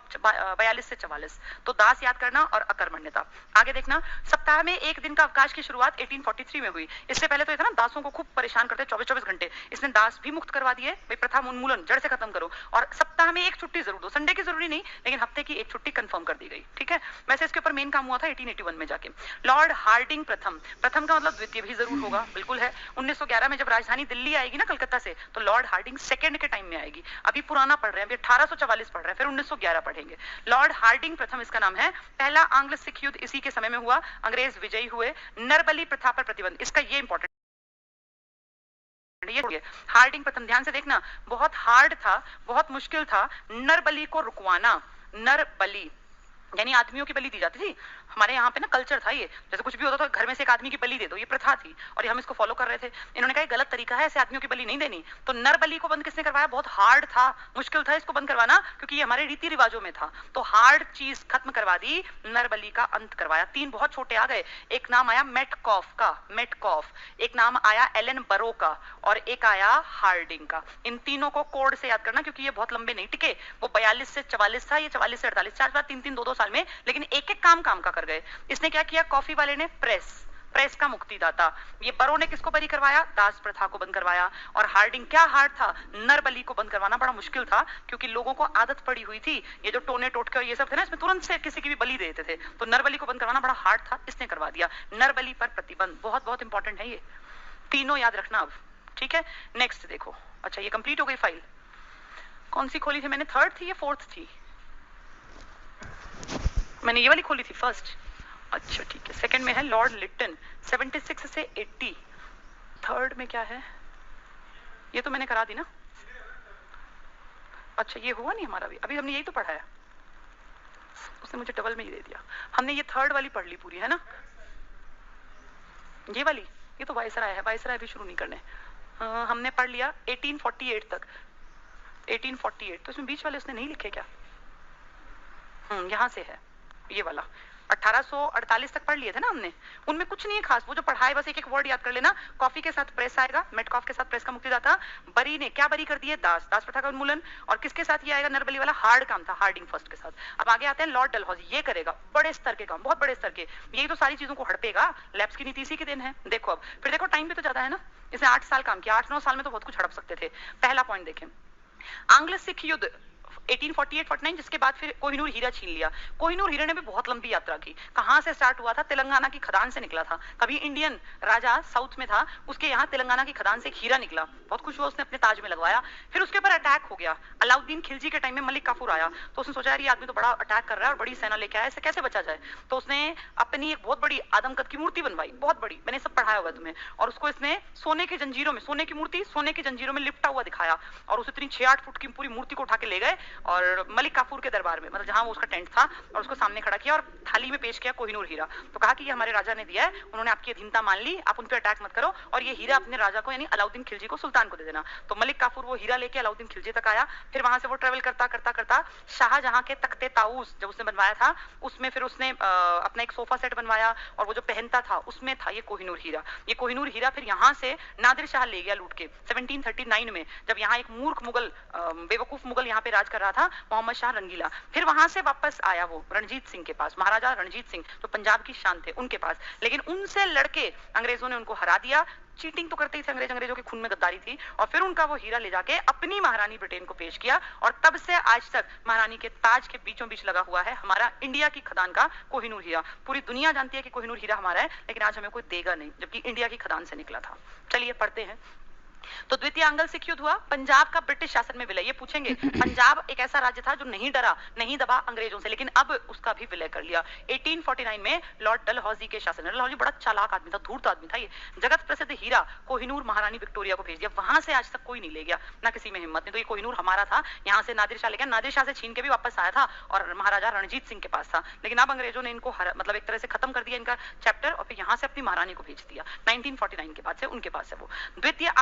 42 से 44। तो दास याद करना और आकर्मण्यता। आगे देखना, सप्ताह में एक दिन का अवकाश की शुरुआत 1843 में हुई। इससे पहले तो ये था ना, दासों को खूब परेशान करते 24-24 घंटे, इसने दास भी मुक्त करवा दिए। भाई प्रथा उन्मूलन, जड़ से खत्म करो, और सप्ताह में एक छुट्टी जरूर दो, संडे की जरूरी नहीं लेकिन हफ्ते की एक छुट्टी कंफर्म कर दी गई, ठीक है। वैसे इसके ऊपर मेन काम हुआ था 1881 में जाके। लॉर्ड हार्डिंग प्रथम, प्रथम का मतलब द्वितीय भी जरूर होगा, बिल्कुल है। 1911 में जब राजधानी दिल्ली आएगी ना कलकत्ता से, तो लॉर्ड हार्डिंग सेकंड के टाइम में आएगी। अभी पुराना पढ़ रहे हैं, अभी 1844 पढ़ रहे हैं, फिर 1911 पढ़ेंगे। लॉर्ड हार्डिंग प्रथम इसका नाम है। पहला आंग्ल सिख युद्ध इसी के समय में हुआ, अंग्रेज विजयी हुए। नरबली प्रथा पर प्रतिबंध, इसका ये इंपॉर्टेंट, ये हार्डिंग प्रथम, ध्यान से देखना, बहुत हार्ड था, बहुत मुश्किल था नरबली को रुकवाना। नरबली यानी आदमियों की बलि दी जाती थी। हमारे यहाँ पे ना कल्चर था ये, जैसे कुछ भी होता था घर में से एक आदमी की बलि दे दो, ये प्रथा थी और हम इसको फॉलो कर रहे थे। इन्होंने कहा गलत तरीका है, ऐसे आदमियों की बलि नहीं देनी। तो नर बलि को बंद किसने करवाया? बहुत हार्ड था, मुश्किल था इसको बंद करवाना, क्योंकि ये हमारे रीति रिवाजों में था। तो हार्ड चीज खत्म करवा दी, नर बलि का अंत करवाया। 3 बहुत छोटे आ गए, एक नाम आया मेटकॉफ का, मेटकॉफ, एक नाम आया एलन बरो का, और एक आया हार्डिंग का। इन तीनों को कोड से याद करना, क्योंकि ये बहुत लंबे नहीं टिके। वो 42 से 44 था, ये 44 से 48, 4 3 2 साल में, लेकिन एक एक काम का कर गए। इसने क्या किया? कॉफी वाले ने प्रेस, प्रेस का मुक्तिदाता। ये बरो ने किसको बरी करवाया? दास प्रथा को बंद करवाया। और हार्डिंग क्या हार्ड था? नर बलि को बंद करवाना बड़ा मुश्किल था, क्योंकि लोगों को आदत पड़ी हुई थी, ये जो टोने टोटके और ये सब थे ना, इसमें तुरंत से किसी की भी बलि दे देते थे। तो नर बलि को बंद करवाना बड़ा हार्ड था, इसने करवा दिया। नर बलि पर प्रतिबंध बहुत बहुत इंपॉर्टेंट है, ये तीनों याद रखना अब, ठीक है। नेक्स्ट देखो, अच्छा ये कंप्लीट हो गई फाइल। कौन सी खोली थी मैंने? 3rd थी या 4th थी? मैंने ये वाली खोली थी फर्स्ट। अच्छा ठीक है, सेकंड में है लॉर्ड लिटन 76 से 80। 3rd में क्या है? ये तो मैंने करा दी ना। अच्छा ये हुआ नहीं हमारा, अभी हमने यही तो पढ़ा है, उसने मुझे डबल में ही दे दिया। हमने ये 3rd वाली पढ़ ली पूरी, है ना? ये वाली, ये तो वायसराय है, वायसराय भी शुरू नहीं करने। हमने पढ़ लिया 1848 तक, 1848। तो इसमें बीच वाले उसने नहीं लिखे क्या? यहाँ से है ये वाला, 1848 तक पढ़ लिए थे ना हमने। उनमें कुछ नहीं है खास, वो जो पढ़ाए बस एक एक वर्ड याद कर लेना। कॉफी के साथ प्रेस आएगा, मेटकॉफ के साथ प्रेस का मुक्तिदाता। बरी ने क्या बरी कर दिए? दास, दास प्रथा का उन्मूलन। और किसके साथ ये आएगा? नरबली वाला हार्ड काम था, हार्डिंग फर्स्ट के साथ। अब आगे आते हैं लॉर्ड डलहौजी, ये करेगा बड़े स्तर के काम, बहुत बड़े स्तर के। यही तो सारी चीजों को हड़पेगा, लैब्स की नीति इसी के दिन है। देखो अब फिर देखो, टाइम भी तो ज्यादा है ना, इसने 8 साल काम किया, 8-9 साल में तो बहुत कुछ हड़प सकते थे। पहला पॉइंट देखें, आंग्ल सिख युद्ध 1848-49, जिसके बाद फिर कोहिनूर हीरा छीन लिया। कोहिनूर हीरे ने भी बहुत लंबी यात्रा की। कहां से स्टार्ट हुआ था? तेलंगाना की खदान से निकला था। कभी इंडियन राजा साउथ में था, उसके यहाँ तेलंगाना की खदान से एक हीरा निकला, बहुत खुश हुआ, उसने अपने ताज में लगवाया। फिर उसके ऊपर अटैक हो गया। अलाउद्दीन खिलजी के टाइम में मलिक काफूर आया, तो उसने सोचा यार ये आदमी तो बड़ा अटैक कर रहा है और बड़ी सेना लेके आया, इससे कैसे बचा जाए। तो उसने अपनी एक बहुत बड़ी आदमकद की मूर्ति बनवाई, बहुत बड़ी, मैंने सब पढ़ाया हुआ तुम्हें। और उसको इसने सोने की जंजीरों में, सोने की मूर्ति सोने की जंजीरों में लिपटा हुआ दिखाया, और उस इतनी 6-8 फुट की पूरी मूर्ति को उठा के ले गए और मलिक काफूर के दरबार में, मतलब जहां वो उसका टेंट था, और उसको सामने खड़ा किया और थाली में पेश किया कोहिनूर हीरा। तो कहा कि ये हमारे राजा ने दिया है, उन्होंने आपकी अधीनता मान ली, आप उन पे अटैक मत करो, और ये हीरा अपने राजा को यानी अलाउद्दीन खिलजी को, सुल्तान को दे देना। तो मलिक काफूर वो हीरा लेके अलाउद्दीन खिलजी तक आया। फिर वहां से वो ट्रेवल करता करता करता शाहजहां के तख्ते ताऊस जब उसने बनवाया था, उसमें फिर उसने अपना एक सोफा सेट बनवाया, और वो जो पहनता था उसमें था ये कोहिनूर हीरा। ये कोहिनूर हीरा फिर यहाँ से नादिर शाह ले गया लूट के 1739 में, जब यहाँ एक मूर्ख मुगल, बेवकूफ मुगल यहाँ पे राज कर रहा था मोहम्मद शाह रंगीला। फिर वहां से वापस आया वो रणजीत सिंह के पास, महाराजा रणजीत सिंह जो पंजाब की शान थे उनके पास, लेकिन उनसे लड़के अंग्रेजों ने उनको हरा दिया। चीटिंग तो करते ही थे अंग्रेज, अंग्रेजों के खून में गद्दारी थी। और फिर उनका वो हीरा ले जाके अपनी महारानी ब्रिटेन को पेश किया, और तब से आज तक महारानी के ताज के बीचों बीच लगा हुआ है हमारा इंडिया की खदान का कोहिनूर हीरा। पूरी दुनिया जानती है कि कोहिनूर हीरा हमारा है, लेकिन आज हमें कोई देगा नहीं, जबकि इंडिया की खदान से निकला था। चलिए पढ़ते हैं। तो द्वितीय आंग्ल सिख युद्ध हुआ, पंजाब का ब्रिटिश शासन में विलय। ये पूछेंगे, पंजाब एक ऐसा राज्य था जो नहीं डरा, नहीं दबा अंग्रेजों से, लेकिन अब उसका भी विलय कर लिया 1849 में लॉर्ड डलहौजी के शासन में। डलहौजी बड़ा चालाक आदमी था, धूर्त आदमी था। ये जगत प्रसिद्ध हीरा कोहिनूर महारानी विक्टोरिया को भेज दिया, वहां से आज तक कोई नहीं ले गया, ना किसी में हिम्मत नहीं। तो ये कोहिनूर हमारा था, यहाँ से नादिर शाह ले गया, नादिर शाह से छीन के भी वापस आया था और महाराजा रणजीत सिंह के पास था, लेकिन अब अंग्रेजों ने इनको मतलब एक तरह से खत्म कर दिया इनका चैप्टर, और फिर यहाँ से अपनी महारानी को भेज दिया 1949 के बाद से उनके पास है वो। द्वितीय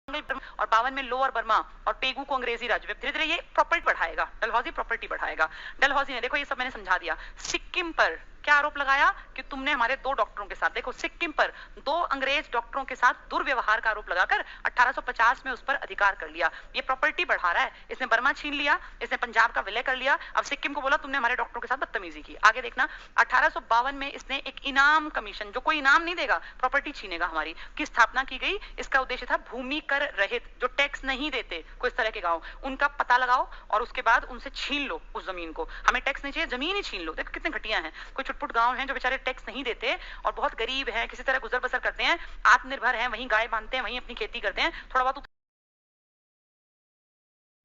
और 52 में लोअर बर्मा और पेगू को अंग्रेजी राज्य। धीरे धीरे ये प्रॉपर्टी बढ़ाएगा, डलहौजी प्रॉपर्टी बढ़ाएगा। डलहौजी ने, देखो ये सब मैंने समझा दिया। सिक्किम पर क्या आरोप लगाया कि तुमने हमारे 2 डॉक्टरों के साथ, देखो सिक्किम पर 2 अंग्रेज डॉक्टरों के साथ दुर्व्यवहार का आरोप लगाकर 1850 में उस पर अधिकार कर लिया। ये प्रॉपर्टी बढ़ा रहा है, इसने बर्मा छीन लिया, इसने पंजाब का विलय कर लिया, अब सिक्किम को बोला तुमने हमारे डॉक्टरों के साथ बदतमीजी की। आगे देखना, 1852 में इसने एक इनाम कमीशन, जो कोई इनाम नहीं देगा प्रॉपर्टी छीनेगा हमारी, की स्थापना की गई। इसका उद्देश्य था भूमि कर रहित, जो टैक्स नहीं देते कोई इस तरह के गांव, उनका पता लगाओ और उसके बाद उनसे छीन लो उस जमीन को। हमें टैक्स नहीं चाहिए, जमीन ही छीन लो। देखो कितने घटिया हैं, कोई छुटपुट गांव हैं जो बेचारे टैक्स नहीं देते और बहुत गरीब हैं, किसी तरह गुजर बसर करते हैं, आत्मनिर्भर हैं, वहीं गाय बांधते हैं, वहीं अपनी खेती करते हैं, थोड़ा बहुत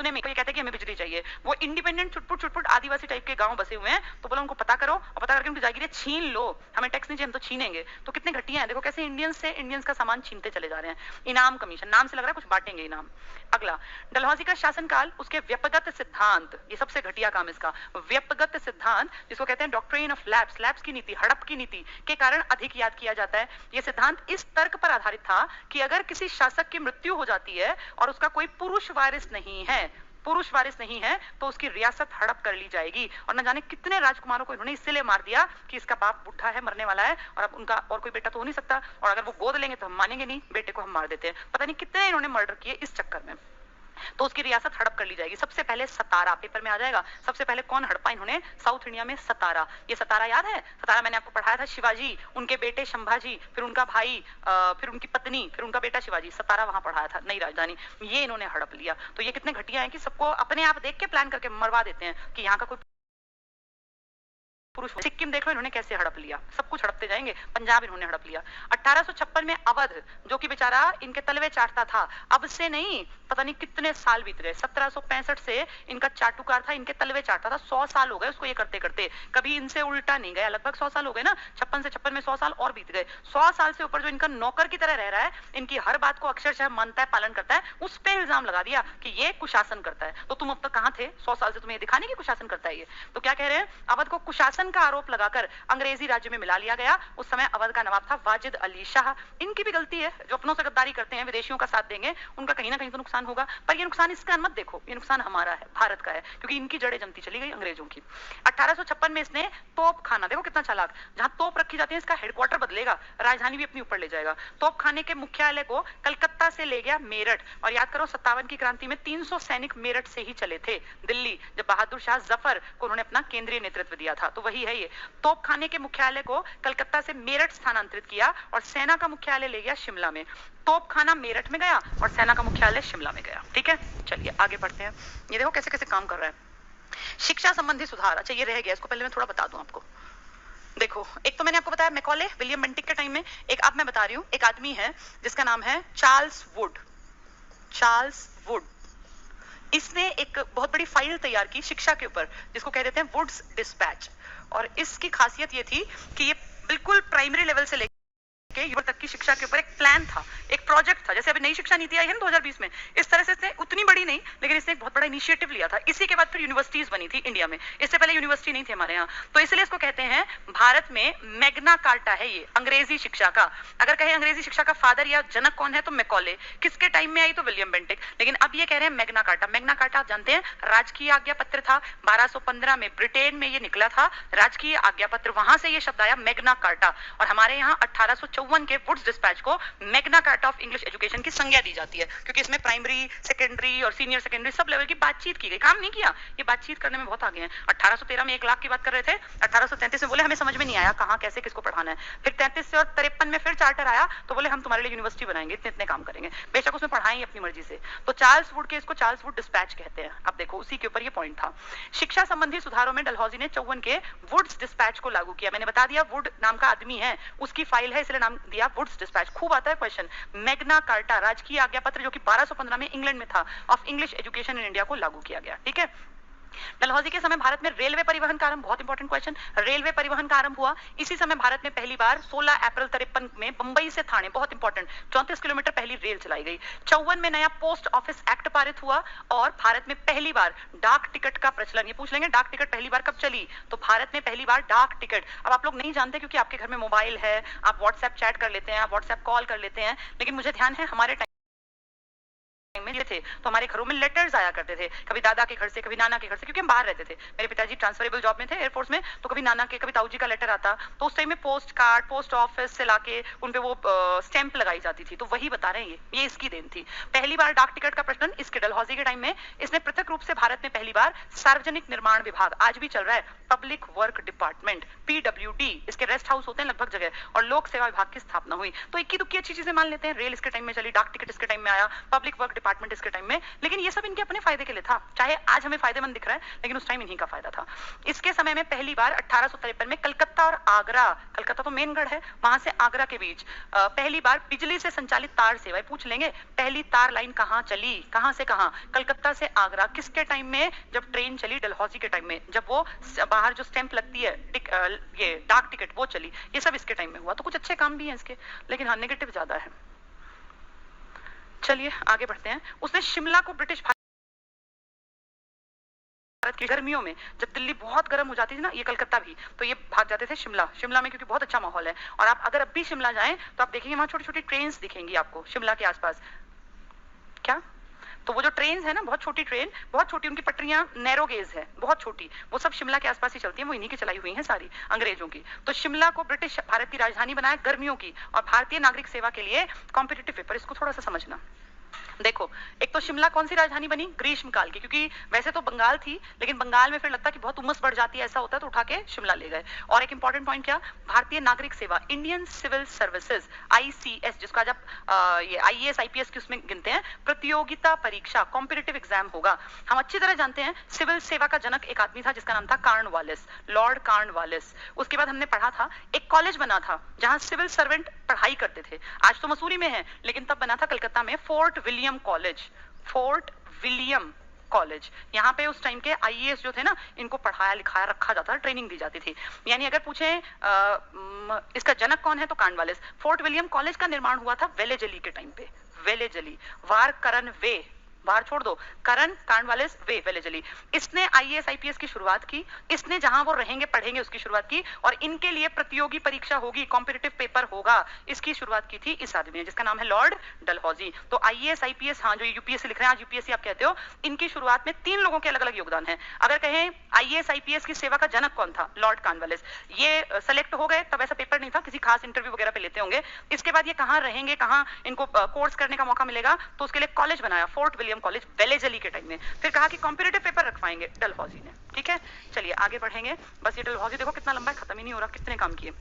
में कोई कहते हैं कि हमें बिजली चाहिए। वो इंडिपेंडेंट छुटपुट आदिवासी टाइप के गांव बसे हुए हैं, तो बोला उनको पता करो और पता करके उनकी जागीरें छीन लो, हमें टैक्स नहीं चाहिए, हम तो छीनेंगे। तो कितने घटिया हैं, देखो कैसे इंडियंस का सामान छीनते चले जा रहे हैं। इनाम कमीशन, नाम से लग रहा है कुछ बांटेंगे इनाम। अगला, डलहौजी का शासनकाल, उसके व्यपगत सिद्धांत, ये सबसे घटिया काम इसका, व्यपगत सिद्धांत जिसको कहते हैं डॉक्ट्रिन ऑफ लैप्स, लैप्स की नीति, हड़प की नीति के कारण अधिक याद किया जाता है। यह सिद्धांत इस तर्क पर आधारित था कि अगर किसी शासक की मृत्यु हो जाती है और उसका कोई पुरुष वारिस नहीं है, तो उसकी रियासत हड़प कर ली जाएगी। और न जाने कितने राजकुमारों को इन्होंने इसलिए मार दिया कि इसका बाप बुढ़ा है, मरने वाला है, और अब उनका और कोई बेटा तो हो नहीं सकता, और अगर वो गोद लेंगे तो हम मानेंगे नहीं, बेटे को हम मार देते हैं। पता नहीं कितने इन्होंने मर्डर किए इस चक्कर में, तो उसकी रियासत हड़प कर ली जाएगी। सबसे पहले सतारा, पेपर में आ जाएगा, सबसे पहले कौन हड़पा इन्होंने, साउथ इंडिया में सतारा। ये सतारा याद है, सतारा मैंने आपको पढ़ाया था, शिवाजी, उनके बेटे संभाजी, फिर उनका भाई, फिर उनकी पत्नी, फिर उनका बेटा शिवाजी, सतारा वहां पढ़ाया था, नई राजधानी, ये इन्होंने हड़प लिया। तो ये कितने घटिया है कि सबको अपने आप देख के प्लान करके मरवा देते हैं कि यहाँ का कोई पुरुष। सिक्किम देख लो इन्होंने कैसे हड़प लिया, सब कुछ हड़पते जाएंगे। पंजाब इन्होंने हड़प लिया। 1856 में अवध, जो कि बेचारा इनके तलवे चाटता था, अब से नहीं पता नहीं कितने साल बीत गए, 1765 से इनका चाटुकार था, इनके तलवे चाटता था, 100 साल हो गए उसको ये करते करते, कभी इनसे उल्टा नहीं गया। लगभग 100 साल हो गए ना, 56 से 56 में 100 साल और बीत गए। 100 साल से ऊपर जो इनका नौकर की तरह रह रहा है, इनकी हर बात को अक्षरशः मानता है, पालन करता है, उस पे इल्जाम लगा दिया कि ये कुशासन करता है। तो तुम अब तक कहां थे 100 साल से, तुम्हें दिखाने की कुशासन करता है ये। तो क्या कह रहे हैं, अवध को कुशासन का आरोप लगाकर अंग्रेजी राज्य में मिला लिया गया। उस समय अवध का नवाब था वाजिद अली शाह। इनकी भी गलती है, जो अपनों से गद्दारी करते हैं, विदेशियों का साथ देंगे, उनका कहीं ना कहीं तो नुकसान होगा, पर ये नुकसान इसका मत देखो, ये नुकसान हमारा है, भारत का है, क्योंकि इनकी जड़ें जमती चली गई अंग्रेजों की। 1856 में इसने तोप खाना, देखो कितना चालाक, जहां तोप रखी जाती है इसका हेडक्वार्टर बदलेगा, राजधानी भी अपनी ऊपर ले जाएगा। तोप खाने के मुख्यालय को कलकत्ता से ले गया मेरठ, और याद करो 57 की क्रांति में 300 सैनिक मेरठ से ही चले थे दिल्ली, जब बहादुर शाह जफर को उन्होंने अपना केंद्रीय नेतृत्व दिया था। तो वही है ये, तोप खाने के मुख्यालय को कलकत्ता से मेरठ स्थानांतरित किया और सेना का मुख्यालय ले गया शिमला में। तोप खाना मेरठ में गया और सेना का मुख्यालय शिमला में गया। ठीक है, चलिए आगे बढ़ते हैं। ये देखो कैसे कैसे काम कर रहा है। शिक्षा संबंधी सुधार, अच्छा ये रह गया, इसको पहले मैं थोड़ा बता दूं आपको। देखो, एक तो मैंने आपको बताया मैकॉले, विलियम बेंटिक के टाइम में, एक अब मैं बता रही हूँ, एक आदमी है जिसका नाम है चार्ल्स वुड। चार्ल्स वुड, इसने एक बहुत बड़ी फाइल तैयार की शिक्षा के ऊपर, जिसको कह देते हैं वुड्स डिस्पैच। और इसकी खासियत ये थी कि ये बिल्कुल प्राइमरी लेवल से लेकर युवा तक की शिक्षा के ऊपर एक प्लान था, एक प्रोजेक्ट था। जैसे अभी नई शिक्षा नीति आई है ना 2020 में, इस तरह से इसने उतनी बड़ी नहीं, लेकिन इसने एक बहुत बड़ा इनिशिएटिव लिया था। इसी के बाद फिर यूनिवर्सिटीज बनी थी इंडिया में, इससे पहले यूनिवर्सिटी नहीं थी हमारे यहाँ। तो इसलिए इसको कहते हैं, भारत में मैग्ना कार्टा है ये अंग्रेजी शिक्षा का। अगर कहें अंग्रेजी शिक्षा का फादर या जनक कौन है, तो मैकॉले। किसके टाइम में आई, तो विलियम बेंटिक। लेकिन अब ये कह रहे हैं मैग्ना कार्टा। मैग्ना कार्टा आप जानते हैं राजकीय आज्ञा पत्र था, 1215 में ब्रिटेन में ये निकला था राजकीय आज्ञा पत्र, वहां से ये शब्द आया मैग्ना कार्टा। और हमारे यहाँ 1814 1954 के वुड्स डिस्पैच को Magna carta of English education की संज्ञा दी जाती है, क्योंकि इसमें प्राइमरी, सेकेंडरी और सीनियर सेकेंडरी सब लेवल की बातचीत की गई। काम नहीं किया, ये बातचीत करने में बहुत आगे हैं। 1813 में 1 लाख की बात कर रहे थे, 1833 में बोले हमें समझ में नहीं आया कहाँ कैसे किसको पढ़ाना है, फिर 33 से और 53 में फिर चार्टर आया तो बोले हम तुम्हारे लिए यूनिवर्सिटी बनाएंगे, इतने इतने काम करेंगे, बेशक उसमें पढ़ाएंगे अपनी मर्जी से। तो चार्ल्स वुड के इसको चार्ल्स वुड डिस्पैच कहते हैं। अब देखो उसी के ऊपर ये पॉइंट था। शिक्षा संबंधी सुधारों में डलहौजी ने 54 के वुड्स डिस्पैच को लागू किया। मैंने बता दिया वुड नाम का आदमी है, उसकी फाइल है, इसलिए नाम दिया वुड्स डिस्पैच। खूब आता है क्वेश्चन। मैग्ना कार्टा राजकीय आज्ञा पत्र जो कि 1215 में इंग्लैंड में था, of English education in India को लागू किया गया। ठीक है। डलहौजी के समय भारत में रेलवे परिवहन का आरंभ, बहुत इंपॉर्टेंट क्वेश्चन, रेलवे परिवहन का आरंभ हुआ। इसी समय भारत में पहली बार 16 अप्रैल 53 में बंबई से थाने, बहुत इंपॉर्टेंट, 34 किलोमीटर पहली रेल चलाई गई। 54 में नया पोस्ट ऑफिस एक्ट पारित हुआ और भारत में पहली बार डाक टिकट का प्रचलन। ये पूछ लेंगे डाक टिकट पहली बार कब चली, तो भारत में पहली बाबार डाक टिकट। अब आप लोग नहीं जानते क्योंकि आपके घर में मोबाइल है, आप व्हाट्सएप चैट कर लेते हैं, आप व्हाट्सएप कॉल कर लेते हैं, लेकिन मुझे ध्यान है हमारे में थे तो हमारे घरों में लेटर्स आया करते थे, कभी दादा के घर से, कभी नाना के घर से, क्योंकि हम बाहर रहते थे। मेरे पिताजी ट्रांसफरेबल जॉब में थे एयरफोर्स में, तो कभी नाना के, कभी ताऊ जी का लेटर आता, तो उस टाइम में पोस्ट कार्ड, पोस्ट ऑफिस से लाके उन पे वो स्टैंप लगाई जाती थी। तो वही बता रहे हैं, ये इसकी देन थी। पहली बार डाक टिकट का प्रचलन इसके डलहौजी के टाइम में। इसने पृथक रूप से भारत में पहली बार सार्वजनिक निर्माण विभाग, आज भी चल रहा है, पब्लिक वर्क डिपार्टमेंट, PWD, इसके रेस्ट हाउस होते हैं लगभग जगह, और लोक सेवा विभाग की स्थापना हुई। तो इक्की दुक्की अच्छी चीजें मान लेते हैं। रेल इसके टाइम में चली, डाक टिकट इसके टाइम में आया, पब्लिक वर्क डिपार्टमेंट इसके टाइम में, लेकिन ये सब इनके अपने फायदे के लिए था। चाहे आज हमें फायदेमंद दिख रहा है, लेकिन उस टाइम इन्हीं का फायदा था। इसके समय में पहली बार 1853 में कलकत्ता और आगरा, कलकत्ता तो मेन गढ़ है, वहां से आगरा के बीच पहली बार बिजली से संचालित तार सेवा। पूछ लेंगे पहली तार लाइन कहां चली, कहां से कहां, कलकत्ता से आगरा। किसके टाइम में, जब ट्रेन चली, डलहौजी के टाइम में, जब वो बाहर जो स्टैंप लगती है ये डाक टिकट वो चली। ये सब इसके टाइम में हुआ। तो कुछ अच्छे काम भी हैं इसके, लेकिन हाँ नेगेटिव ज्यादा है। चलिए आगे बढ़ते हैं। उसने शिमला को ब्रिटिश भारत की गर्मियों में, जब दिल्ली बहुत गर्म हो जाती थी ना, ये कलकत्ता भी, तो ये भाग जाते थे शिमला। शिमला में क्योंकि बहुत अच्छा माहौल है, और आप अगर अब भी शिमला जाएं तो आप देखेंगे वहां छोटी छोटी ट्रेन्स दिखेंगी आपको शिमला के आसपास। क्या, तो वो जो ट्रेन है ना, बहुत छोटी ट्रेन, बहुत छोटी, उनकी पटरियां नैरो गेज है, बहुत छोटी, वो सब शिमला के आसपास ही चलती हैं, वो इन्हीं की चलाई हुई हैं सारी, अंग्रेजों की। तो शिमला को ब्रिटिश भारत की राजधानी बनाया गर्मियों की, और भारतीय नागरिक सेवा के लिए कॉम्पिटिटिव पेपर। इसको थोड़ा सा समझना। देखो, एक तो शिमला कौन सी राजधानी बनी, ग्रीष्म काल की, क्योंकि वैसे तो बंगाल थी, लेकिन बंगाल में फिर लगता कि बहुत उमस बढ़ जाती है, ऐसा होता है, तो उठा के शिमला ले गए। और एक इंपॉर्टेंट पॉइंट क्या, भारतीय नागरिक सेवा, इंडियन सिविल सर्विसेज, ICS, जिसको आज आप ये IAS IPS की उसमें गिनते हैं, प्रतियोगिता परीक्षा, कॉम्पिटिटिव एग्जाम होगा। हम अच्छी तरह जानते हैं सिविल सेवा का जनक एक आदमी था जिसका नाम था कॉर्नवालिस, लॉर्ड कॉर्नवालिस। उसके बाद हमने पढ़ा था एक कॉलेज बना था जहां सिविल सर्वेंट पढ़ाई करते थे, आज तो मसूरी में है, लेकिन तब बना था कलकत्ता में, fort William college, fort William college. यहाँ पे उस टाइम के IAS जो थे ना, इनको पढ़ाया लिखाया रखा जाता, ट्रेनिंग दी जाती थी। यानी अगर पूछे इसका जनक कौन है, तो कॉर्नवालिस। फोर्ट विलियम कॉलेज का निर्माण हुआ था वेलेजली के टाइम पे, वेलेजली, वार करन वे, बाहर छोड़ दो, करण कॉर्नवालिस वे, वेलेजली। इसने IAS IPS की शुरुआत की, इसने जहां वो रहेंगे पढ़ेंगे उसकी शुरुआत की, और इनके लिए प्रतियोगी परीक्षा होगी, कॉम्पिटिटिव पेपर होगा, इसकी शुरुआत की थी इस आदमी ने, जिसका नाम है लॉर्ड डलहौजी। तो IAS IPS, हाँ जो UPSC लिख रहे हैं आज, UPSC आप कहते हो, इनकी शुरुआत में 3 लोगों के अलग अलग योगदान है। अगर कहें IAS IPS की सेवा का जनक कौन था, लॉर्ड कॉर्नवालिस। ये सेलेक्ट हो गए, तब ऐसा पेपर नहीं था, किसी खास इंटरव्यू वगैरह पे लेते होंगे। इसके बाद ये कहाँ रहेंगे, कहाँ इनको कोर्स करने का मौका मिलेगा, तो उसके लिए कॉलेज बनाया, फोर्ट विलियम कॉलेज, वेलेजली के टाइम में। फिर कहा कि कॉम्पिटिटिव पेपर रखवाएंगे, डलहौजी ने। ठीक है, चलिए आगे बढ़ेंगे। बस ये डलहौजी देखो कितना लंबा है, खत्म ही नहीं हो रहा, कितने काम किए।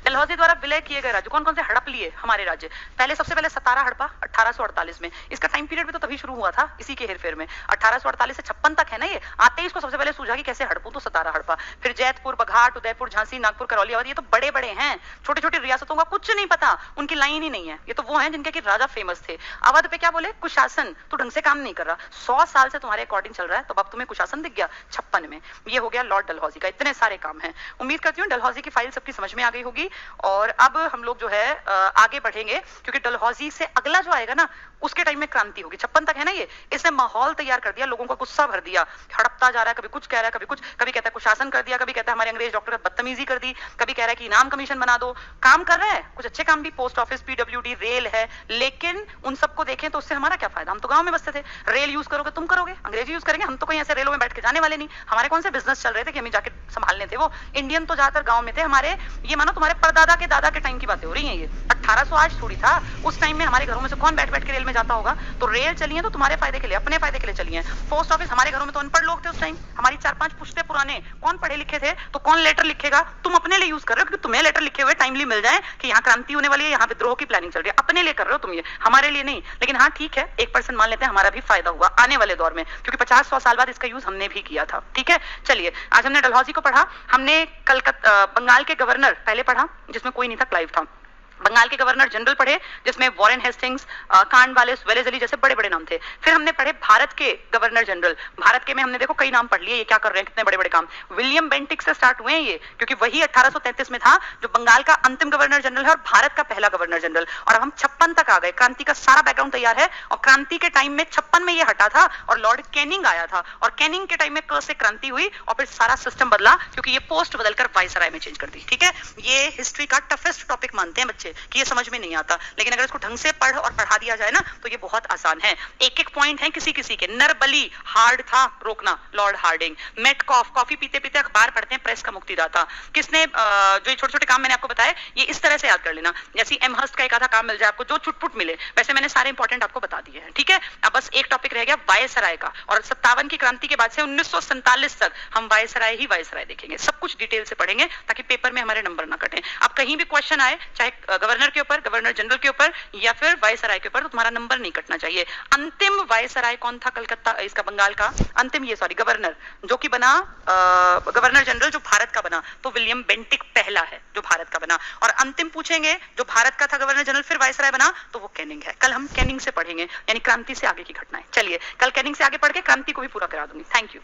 डलहौजी द्वारा विलय किए गए राज्य, कौन कौन से हड़प लिए हमारे राज्य, पहले सबसे पहले सतारा हड़पा 1848 में। इसका टाइम पीरियड भी तो तभी शुरू हुआ था, इसी के हेरफेर में, 1848 से 56 तक है ना ये। आते ही इसको सबसे पहले सूझा कि कैसे हड़पूं, तो सतारा हड़पा। फिर जैतपुर, बघाट, उदयपुर, झांसी, नागपुर, करौली, अवध, ये तो बड़े बड़े हैं, छोटी छोटी रियासतों का कुछ नहीं पता, उनकी लाइन ही नहीं है। ये तो वो हैं जिनके कि राजा फेमस थे। अवध पे क्या बोले, कुशासन, तू ढंग से काम नहीं कर रहा, 100 साल से तुम्हारे अकॉर्डिंग चल रहा है, तो अब तुम्हें कुशासन दिख गया 56 में। ये हो गया लॉर्ड डलहौजी का, इतने सारे काम हैं। उम्मीद करती हूँ डलहौजी की फाइल सबकी समझ में आ गई होगी। और अब हम लोग जो है आगे बढ़ेंगे, क्योंकि डलहौजी से अगला जो आएगा ना, उसके टाइम में क्रांति होगी। 56 तक है ना ये, इसने माहौल तैयार कर दिया, लोगों का गुस्सा भर दिया, हड़पता जा रहा है, कभी कुछ कह रहा है, कभी कुछ, कभी कहता है कुशासन कर दिया, कभी कहता है हमारे अंग्रेज डॉक्टर बदतमीजी कर दी, कभी कह रहा है कि इनाम कमीशन बना दो। काम कर रहा है, कुछ अच्छे काम भी, पोस्ट ऑफिस, PWD, रेल है, लेकिन उन सबको देखें तो उससे हमारा क्या फायदा, हम तो गांव में बसते थे। रेल यूज करोगे तुम करोगे, अंग्रेजी यूज करेंगे हम, तो कहीं ऐसे रेलों में बैठ के जाने वाले नहीं। हमारे कौन से बिजनेस चल रहे थे कि हमें जाके संभालने थे वो। इंडियन तो ज्यादातर गांव में थे हमारे, ये मानो तुम्हारे परदादा के दादा के टाइम की बातें हो रही हैं ये। 1808 थोड़ी था उस टाइम में, हमारे घरों में से कौन बैठ बैठ के रेल में जाता होगा। तो रेल चली है तो तुम्हारे फायदे के लिए, अपने फायदे के लिए चली है। पोस्ट ऑफिस, हमारे घरों में तो अनपढ़ लोग थे उस टाइम, हमारी 4-5 पुश्ते पुराने कौन पढ़े लिखे थे, तो कौन लेटर लिखेगा, तुम अपने लिए यूज कर रहे हो, क्योंकि तुम्हें लेटर लिखे हुए टाइमली मिल जाए कि यहाँ क्रांति होने वाली है, यहाँ विद्रोह की प्लानिंग चल रही है, अपने लिए कर रहे हो तुम ये, हमारे लिए नहीं। लेकिन हाँ ठीक है, 1% मान लेते हैं हमारा भी फायदा हुआ आने वाले दौर में, क्योंकि 50-100 साल बाद इसका यूज हमने भी किया था। ठीक है, चलिए आज हमने डलहौजी को पढ़ा, हमने कलकत्ता बंगाल के गवर्नर पहले पढ़ा जिसमें कोई नहीं था, क्लाइव था। बंगाल के गवर्नर जनरल पढ़े जिसमें वॉरेन हेस्टिंग्स, कार्नवालिस, वेलेस्ली जैसे बड़े बड़े नाम थे। फिर हमने पढ़े भारत के गवर्नर जनरल। भारत के में हमने देखो कई नाम पढ़ लिए, ये क्या कर रहे हैं, कितने बड़े बड़े काम। विलियम बेंटिक से स्टार्ट हुए हैं ये, क्योंकि वही 1833 में था जो बंगाल का अंतिम गवर्नर जनरल है और भारत का पहला गवर्नर जनरल। और अब हम 56 तक आ गए, क्रांति का सारा बैकग्राउंड तैयार है। और क्रांति के टाइम में 56 में ये हटा था और लॉर्ड कैनिंग आया था, और कैनिंग के टाइम में क से क्रांति हुई और फिर सारा सिस्टम बदला, क्योंकि ये पोस्ट बदलकर वायसराय में चेंज कर दी। ठीक है, ये हिस्ट्री का टफेस्ट टॉपिक मानते हैं बच्चे कि ये समझ में नहीं आता, लेकिन अगर इसको ढंग से पढ़ और पढ़ा दिया जाए ना तो ये बहुत आसान है। एक एक पॉइंट है किसी किसी के। नरबली हार्ड था रोकना, लॉर्ड हार्डिंग। मेटकॉफ कॉफी पीते पीते अखबार पढ़ते हैं, प्रेस का मुक्तिदाता। किसने जो छोटे छोटे काम मैंने आपको बताए ये इस तरह से याद कर लेना, जैसे एम हस्ट का एक आधा काम मिल जाए आपको, जो चुटपुट मिले, वैसे मैंने सारे इंपॉर्टेंट आपको बता दिए हैं। ठीक है, अब बस एक टॉपिक रह गया वायसराय का, और 57 की क्रांति के बाद से 1947 तक हम वायसराय ही वायसराय देखेंगे, सब कुछ डिटेल से पढ़ेंगे ताकि पेपर में हमारे नंबर ना कटें। अब कहीं भी क्वेश्चन आए, चाहे गवर्नर के ऊपर, गवर्नर जनरल के ऊपर या फिर वायसराय के ऊपर, तो तुम्हारा नंबर नहीं कटना चाहिए। अंतिम वायसराय कौन था कलकत्ता, इसका बंगाल का अंतिम, ये सॉरी गवर्नर जो कि बना गवर्नर जनरल जो भारत का बना, तो विलियम बेंटिक पहला है जो भारत का बना। और अंतिम पूछेंगे जो भारत का था गवर्नर जनरल फिर वायसराय बना, तो वो कैनिंग है। कल हम कैनिंग से पढ़ेंगे, यानी क्रांति से आगे की घटनाएं। चलिए कल कैनिंग से आगे पढ़ के क्रांति को भी पूरा करा दूंगी। Thank you.